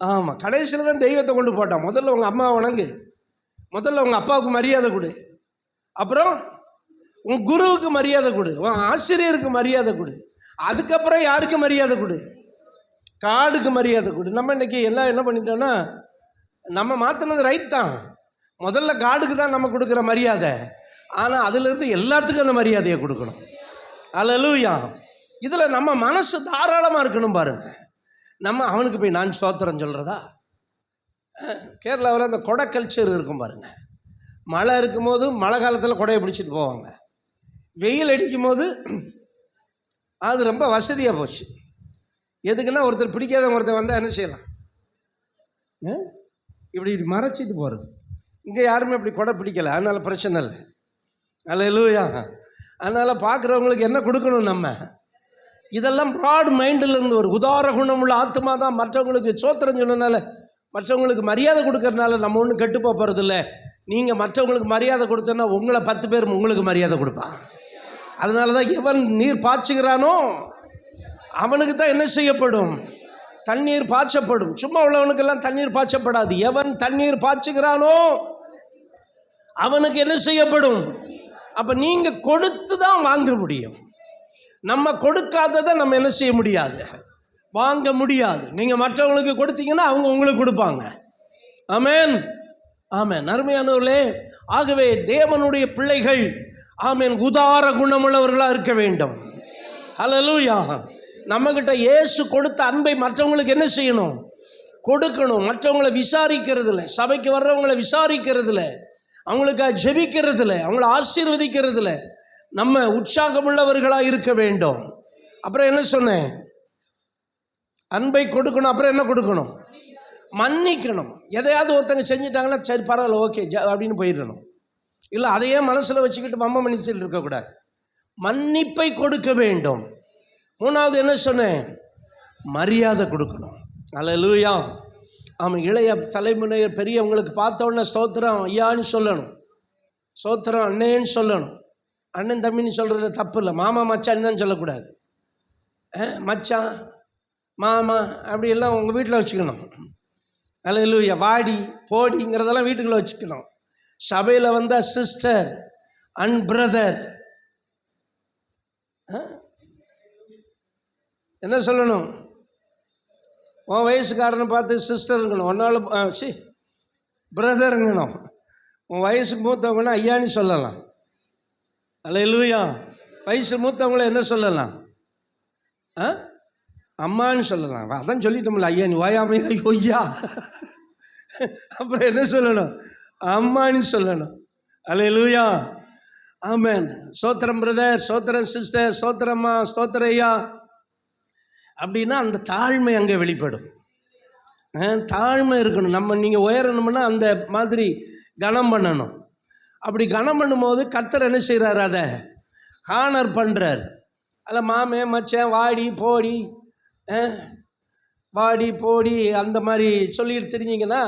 ஆமாம், கடைசியில் தான் தெய்வத்தை கொண்டு போட்டான். முதல்ல உங்கள் அம்மாவை வணங்கு, முதல்ல உங்கள் அப்பாவுக்கு மரியாதை கொடு, அப்புறம் உன் குருவுக்கு மரியாதை கொடு, உன் ஆசிரியருக்கு மரியாதை கொடு, அதுக்கப்புறம் யாருக்கு மரியாதை கொடு? காடுக்கு மரியாதை கொடு. நம்ம இன்னைக்கு எல்லாம் என்ன பண்ணிட்டோன்னா, நம்ம மாற்றினது ரைட் தான். முதல்ல காடுக்கு தான் நம்ம கொடுக்குற மரியாதை. ஆனால் அதிலிருந்து எல்லாத்துக்கும் அந்த மரியாதையை கொடுக்கணும். அல்லேலூயா. இதில் நம்ம மனசு தாராளமாக இருக்கணும். பாருங்க, நம்ம அவனுக்கு போய் நான் ஸ்தோத்திரம் சொல்கிறதா? கேரளாவில் அந்த கொடை கல்ச்சர் இருக்கும் பாருங்க. மழை இருக்கும்போது மழை காலத்தில் கொடையை பிடிச்சிட்டு போவாங்க. வெயில் அடிக்கும் போது அது ரொம்ப வசதியாக போச்சு. எதுக்குன்னா ஒருத்தர் பிடிக்காதவங்க ஒருத்தர் வந்தால் என்ன செய்யலாம்? இப்படி மறைச்சிட்டு போகிறது. இங்கே யாருமே இப்படி கொடை பிடிக்கலை, அதனால் பிரச்சனை இல்லை. அல்லேலூயா. அதனால் பார்க்குறவங்களுக்கு என்ன கொடுக்கணும்? நம்ம இதெல்லாம் ப்ராட் மைண்டில் இருந்து ஒரு உதார குணமுள்ள ஆத்மா தான். மற்றவங்களுக்கு சோத்திரம் சொன்னனால, மற்றவங்களுக்கு மரியாதை கொடுக்கறதுனால நம்ம ஒன்றும் கெட்டு போகிறது இல்லை. நீங்கள் மற்றவங்களுக்கு மரியாதை கொடுத்தோன்னா உங்களை 10 பேர் உங்களுக்கு மரியாதை கொடுப்பான். அதனால தான் எவன் நீர் பாய்ச்சுகிறானோ அவனுக்கு தான் என்ன செய்யப்படும்? தண்ணீர் பாய்ச்சப்படும். சும்மா உள்ளவனுக்கெல்லாம் தண்ணீர் பாய்ச்சப்படாது. எவன் தண்ணீர் பாய்ச்சுகிறானோ அவனுக்கு என்ன செய்யப்படும்? அப்போ நீங்கள் கொடுத்து தான் வாங்க முடியும். நம்ம கொடுக்காததை நம்ம என்ன செய்ய முடியாது, வாங்க முடியாது. நீங்கள் மற்றவங்களுக்கு கொடுத்தீங்கன்னா அவங்க உங்களுக்கு கொடுப்பாங்க. ஆமென், ஆமென். அருமையானவர்களே, ஆகவே தேவனுடைய பிள்ளைகள் ஆமென் உதார குணமுள்ளவர்களாக இருக்க வேண்டும். ஹல்லேலூயா. நம்மகிட்ட இயேசு கொடுத்த அன்பை மற்றவங்களுக்கு என்ன செய்யணும்? கொடுக்கணும். மற்றவங்களை விசாரிக்கிறதுல, சபைக்கு வர்றவங்களை விசாரிக்கிறதுல, அவங்களுக்காக ஜெபிக்கிறதுல, அவங்கள ஆசீர்வதிக்கிறதுல நம்ம உற்சாகமுள்ளவர்களாக இருக்க வேண்டும். அப்புறம் என்ன சொன்னேன்? அன்பை கொடுக்கணும். அப்புறம் என்ன கொடுக்கணும்? மன்னிக்கணும். எதையாவது ஒருத்தங்க செஞ்சிட்டாங்கன்னா சரி பரவாயில்ல ஓகே அப்படின்னு போயிடணும். இல்லை அதையே மனசில் வச்சுக்கிட்டு மம்ம மன்னிச்சுட்டு இருக்கக்கூடாது. மன்னிப்பை கொடுக்க வேண்டும். மூணாவது என்ன சொன்னேன்? மரியாதை கொடுக்கணும். அல்லேலூயா. ஆமாம், இளைய தலைமுறையர் பெரியவங்களுக்கு பார்த்த உடனே ஸ்தோத்திரம் ஐயான்னு சொல்லணும், ஸ்தோத்திரம் அண்ணேன்னு சொல்லணும். அண்ணன் தம்பின்னு சொல்கிறது தப்பு இல்லை. மாமா மச்சான்னு தான் சொல்லக்கூடாது. மச்சான் மாமா அப்படியெல்லாம் உங்கள் வீட்டில் வச்சுக்கணும். அல்லேலூயா. வாடி போடிங்கிறதெல்லாம் வீட்டுக்குள்ளே வச்சுக்கணும். சபையில் வந்தால் சிஸ்டர் அண்ட் பிரதர் என்ன சொல்லணும்? உன் வயசுக்காரனை பார்த்து சிஸ்டருங்கணும், ஒன்றால் பிரதருங்கணும். உன் வயசுக்கு மூத்தவங்கன்னா ஐயான்னு சொல்லலாம். அல்லேலூயா. வயசு மூத்தவங்கள என்ன சொல்லலாம்? அம்மான்னு சொல்லலாம். அதான் சொல்லிட்டோம்ல, ஐயா நீ ஓயாமையா ஐயா. அப்புறம் என்ன சொல்லணும்? அம்மான்னு சொல்லணும். அல்லேலூயா. ஆமென். ஸ்தோத்திரம் பிரதர், ஸ்தோத்திரம் சிஸ்டர், ஸ்தோத்திரம்மா, ஸ்தோத்திர ஐயா அப்படின்னா அந்த தாழ்மை அங்கே வெளிப்படும். தாழ்மை இருக்கணும். நீங்கள் உயரணும்னா அந்த மாதிரி கனம் பண்ணணும். அப்படி கனம் பண்ணும்போது கர்த்தர் என்ன செய்கிறார்? அதை ஹானர் பண்ணுறார். அதில் மாமே மச்சேன் வாடி போடி வாடி போடி அந்த மாதிரி சொல்லிட்டு தெரிஞ்சிங்கன்னா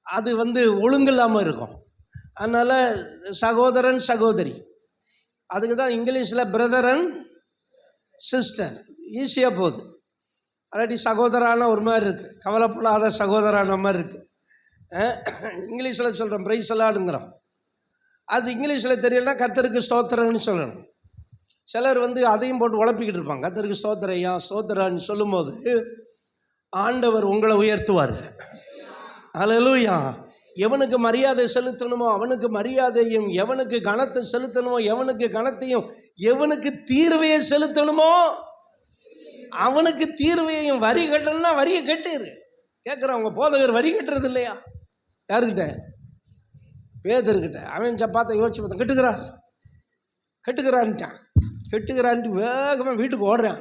அது ஒழுங்கில்லாமல் இருக்கும். அதனால் சகோதரன் சகோதரி, அதுக்கு தான் இங்கிலீஷில் பிரதர் அண்ட் சிஸ்டர் ஈஸியாக போகுது. அல்லாட்டி சகோதரான ஒரு மாதிரி இருக்குது, கவலைப்படாத சகோதரான மாதிரி இருக்குது. இங்கிலீஷில் சொல்கிறோம் பிரைஸ் எலாடுங்கிறோம். அது இங்கிலீஷில் தெரியலன்னா கர்த்தருக்கு ஸ்தோத்திரன்னு சொல்லணும். சிலர் அதையும் போட்டு உழப்பிக்கிட்டு இருப்பாங்க. கர்த்தருக்கு ஸ்தோத்திரம் ஐயா ஸ்தோத்திரான்னு சொல்லும்போது ஆண்டவர் உங்களை உயர்த்துவார். அல்லேலூயா. எவனுக்கு மரியாதை செலுத்தணுமோ அவனுக்கு மரியாதையும், எவனுக்கு கனத்தை செலுத்தணுமோ எவனுக்கு கனத்தையும், எவனுக்கு தீர்வையை செலுத்தணுமோ அவனுக்கு தீர்வையையும். வரி கட்டணும்னா வரியை கட்டிரு. கேட்குறான் உங்கள் போதகர் வரி கட்டுறது இல்லையா? யாருக்கிட்ட? பேதர்கிட்ட. அவன் பார்த்த யோசிச்சு பார்த்தா கட்டுக்கிறான்ட்டான். கட்டுக்கிறான்ட்டு வேகமாக வீட்டுக்கு ஓடுறான்.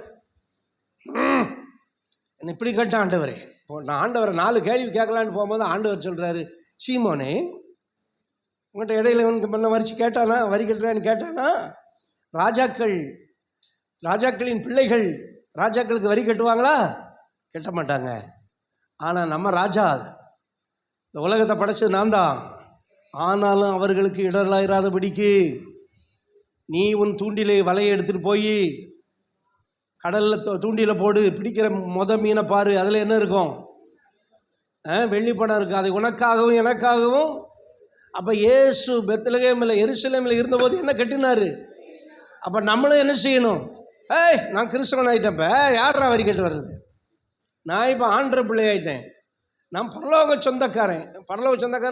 என்ன இப்படி கேட்டான் ஆண்டவரே. இப்போ நான் ஆண்டவரை 4 கேள்வி கேட்கலான்னு போகும்போது ஆண்டவர் சொல்கிறாரு, சீமோனே உங்கள்கிட்ட இடையில இவனுக்கு முன்ன வரிச்சு கேட்டானா, வரி கட்டுறான்னு கேட்டானா? ராஜாக்களின் பிள்ளைகள் ராஜாக்களுக்கு வரி கட்டுவாங்களா? கட்ட மாட்டாங்க. ஆனால் நம்ம ராஜா, இந்த உலகத்தை படைச்சது நான் தான். ஆனாலும் அவர்களுக்கு இடர்லாயிராதபடிக்கு நீ உன் தூண்டிலை வலையை எடுத்துகிட்டு போய் கடலில் தூண்டியில் போடு, பிடிக்கிற மீனை பாரு, அதில் என்ன இருக்கும்? வெள்ளி பணம் இருக்குது. அது உனக்காகவும் எனக்காகவும். அப்போ இயேசு பெத்லகேமில் எருசலேமில் இருந்தபோது என்ன கட்டினார்? அப்போ நம்மளும் என்ன செய்யணும்? நான் கிறிஸ்தவன் ஆகிட்டேன்ப்ப யாரா வரி கட்டு வர்றது? நான் இப்போ ஆண்டரை பிள்ளை ஆகிட்டேன். நான் பரலோக சொந்தக்காரன்.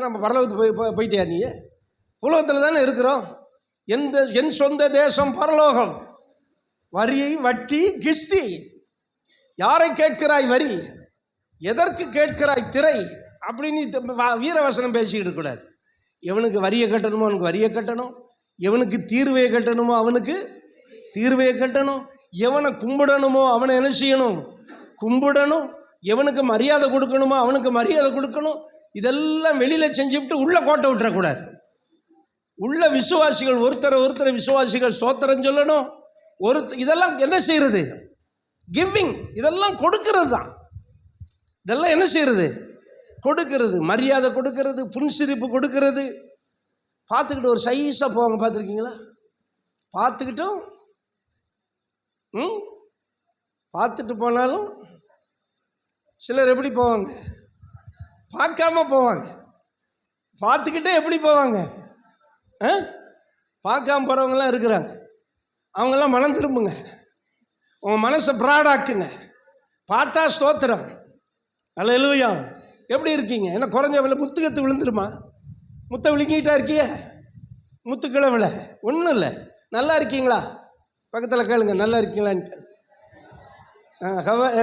நம்ம பரலோகத்துக்கு போயிட்டியா? நீ உலகத்தில் தானே இருக்கிறோம். என் சொந்த தேசம் பரலோகம். வரி வட்டி கிஸ்தி. யாரை கேட்கிறாய் வரி? எதற்கு கேட்கிறாய் திரை? அப்படின்னு வீரவசனம் பேசிக்கிட்டு இருக்கக்கூடாது. எவனுக்கு வரியை கட்டணுமோ அவனுக்கு வரியை கட்டணும். எவனுக்கு தீர்வையை கட்டணுமோ அவனுக்கு தீர்வையை கட்டணும். எவனை கும்பிடணுமோ அவனை என்ன செய்யணும்? கும்பிடணும். எவனுக்கு மரியாதை கொடுக்கணுமோ அவனுக்கு மரியாதை கொடுக்கணும். இதெல்லாம் வெளியில் செஞ்சுவிட்டு உள்ளே கோட்டை விட்டுறக்கூடாது. உள்ள விசுவாசிகள் ஒருத்தரை விசுவாசிகள் ஸ்தோத்திரம் சொல்லணும். இதெல்லாம் என்ன செய்கிறது? கிவிங். இதெல்லாம் கொடுக்கிறது தான். இதெல்லாம் என்ன செய்கிறது? கொடுக்கிறது. மரியாதை கொடுக்கிறது, புன்சிரிப்பு கொடுக்கிறது. பார்த்துக்கிட்டு ஒரு சைஸாக போவாங்க, பார்த்துருக்கீங்களா? பார்த்துக்கிட்டும் பார்த்துட்டு போனாலும் சிலர் எப்படி போவாங்க? பார்க்காம போவாங்க. பார்த்துக்கிட்டே எப்படி போவாங்க? பார்க்காம போகிறவங்களாம் இருக்கிறாங்க. அவங்கெல்லாம் மனம் திரும்புங்க. உங்கள் மனசை ப்ராடாக்குங்க. பார்த்தா ஸ்தோத்திரம். அல்லேலூயா. எப்படி இருக்கீங்க? என்ன குறைஞ்ச விலை முத்துக்கத்து விழுந்துருமா? முத்தை விழுங்கிட்டா இருக்கிய? முத்துக்களை விலை ஒன்றும் இல்லை. நல்லா இருக்கீங்களா? பக்கத்தில் கேளுங்க, நல்லா இருக்கீங்களான்னு.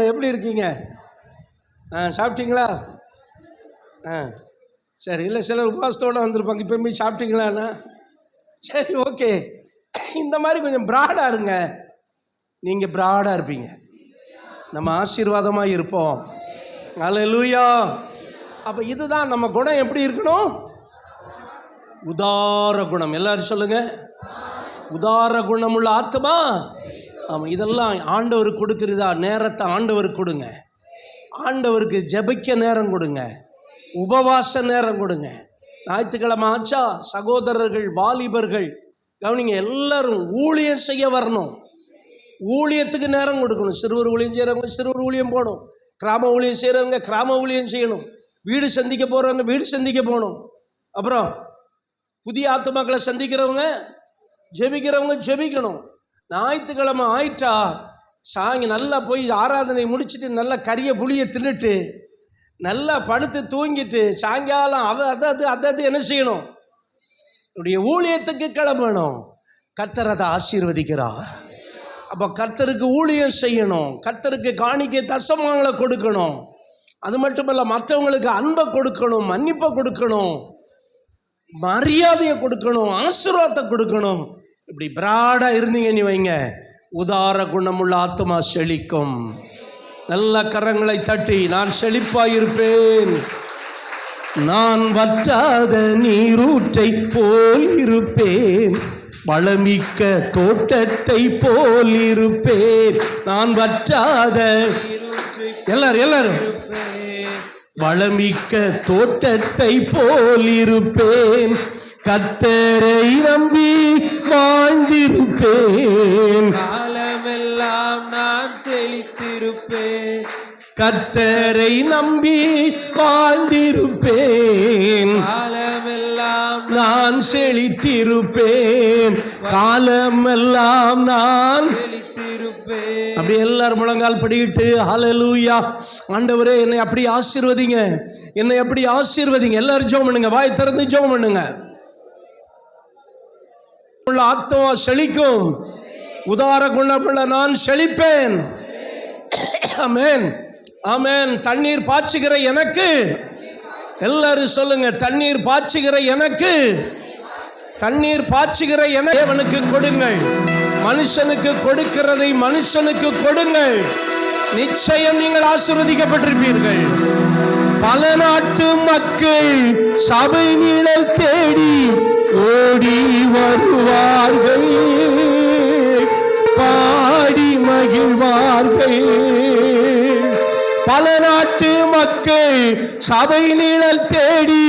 எப்படி இருக்கீங்க? சாப்பிட்டீங்களா? சரி. இல்லை, சிலர் உபவாசத்தோடு வந்திருப்பாங்க. இப்போ போய் சாப்பிட்டீங்களாண்ணா? சரி, ஓகே. இந்த மாதிரி கொஞ்சம் ப்ராடாக இருங்க. நீங்கள் ப்ராடாக இருப்பீங்க, நம்ம ஆசீர்வாதமாக இருப்போம். அல்லேலூயா. அப்போ இதுதான் நம்ம குணம். எப்படி இருக்கணும்? உதார குணம். எல்லாரும் சொல்லுங்க, உதார குணமுள்ள ஆத்மா. ஆமாம், இதெல்லாம் ஆண்டவருக்கு கொடுக்குறதா? நேரத்தை ஆண்டவருக்கு கொடுங்க. ஆண்டவருக்கு ஜெபிக்க நேரம் கொடுங்க, உபவாச நேரம் கொடுங்க. ஞாயிற்றுக்கிழமை ஆச்சா சகோதரர்கள், வாலிபர்கள் கவனிங்க, எல்லாரும் ஊழியம் செய்ய வரணும். ஊழியத்துக்கு நேரம் கொடுக்கணும். சிறுவர் ஊழியம் செய்கிறவங்க சிறுவர் ஊழியம் போகணும். கிராம ஊழியம் செய்கிறவங்க கிராம ஊழியம் செய்யணும். வீடு சந்திக்க போகிறவங்க வீடு சந்திக்க போகணும். அப்புறம் புதிய ஆத்துமாக்களை சந்திக்கிறவங்க ஜெபிக்கிறவங்க ஜெபிக்கணும். ஞாயிற்றுக்கிழமை ஆயிட்டா சாயங்க நல்லா போய் ஆராதனை முடிச்சுட்டு நல்லா கறியை புளியை தின்னுட்டு நல்லா படுத்து தூங்கிட்டு சாயங்காலம் அதாவது என்ன செய்யணும்? என்னுடைய ஊழியத்துக்கு கிளம்பணும். கர்த்தர் அதை ஆசீர்வதிக்கிறார். அப்போ கர்த்தருக்கு ஊழியம் செய்யணும், கர்த்தருக்கு காணிக்கை தசமாங்களை கொடுக்கணும். அது மட்டுமல்ல, மற்றவங்களுக்கு அன்பை கொடுக்கணும், மன்னிப்பை கொடுக்கணும், மரியாதையை கொடுக்கணும், ஆசீர்வாதத்தை கொடுக்கணும். இப்படி பிராடாக இருந்தீங்கன்னு வைங்க, உதார குணமுள்ள ஆத்மா செழிக்கும். நல்ல கரங்களை தட்டி, நான் செழிப்பாயிருப்பேன், நான் வற்றாத நீரூற்றை போல் இருப்பேன், வளமிக்க தோட்டத்தை போல் இருப்பேன், நான் வற்றாத எல்லாரும் வளமிக்க தோட்டத்தை போல் இருப்பேன், கர்த்தரை நம்பி வாழ்ந்திருப்பேன், காலமெல்லாம் நான் செழித்திருப்பேன், கர்த்தரை நம்பி வாழ்ந்திருப்பேன், காலமெல்லாம் நான் செழித்திருப்பேன், காலமெல்லாம் நான் செழித்திருப்பேன். அப்படி எல்லாரும் முழங்கால் படிக்கிட்டு ஹல்லேலூயா. ஆண்டவரே, என்னை அப்படி ஆசீர்வதிங்க, என்னை அப்படி ஆசீர்வதிங்க. எல்லாரும் ஜெபம் பண்ணுங்க, வாய் திறந்து ஜெபம் பண்ணுங்க. ஆத்மா செழிக்கும், உதார குணமுள்ள நான் செழிப்பேன். ஆமென், ஆமென். தண்ணீர் பாய்ச்சுகிற எனக்கு, எல்லாரும் சொல்லுங்க, தண்ணீர் பாய்ச்சுகிற எனக்கு, தண்ணீர் பாய்ச்சுகிற எனக்கு தேவனுக்கு கொடுங்கள். மனுஷனுக்கு கொடுக்கிறதை மனுஷனுக்கு கொடுங்கள். நிச்சயம் நீங்கள் ஆசீர்வதிக்கப்பட்டிருப்பீர்கள். பல நாட்டு மக்கள் சபை நிழல் தேடி ஓடி வருவார்கள், பாடி மகிழ்வார்கள். பல நாட்டு மக்கள் சபை நிழல் தேடி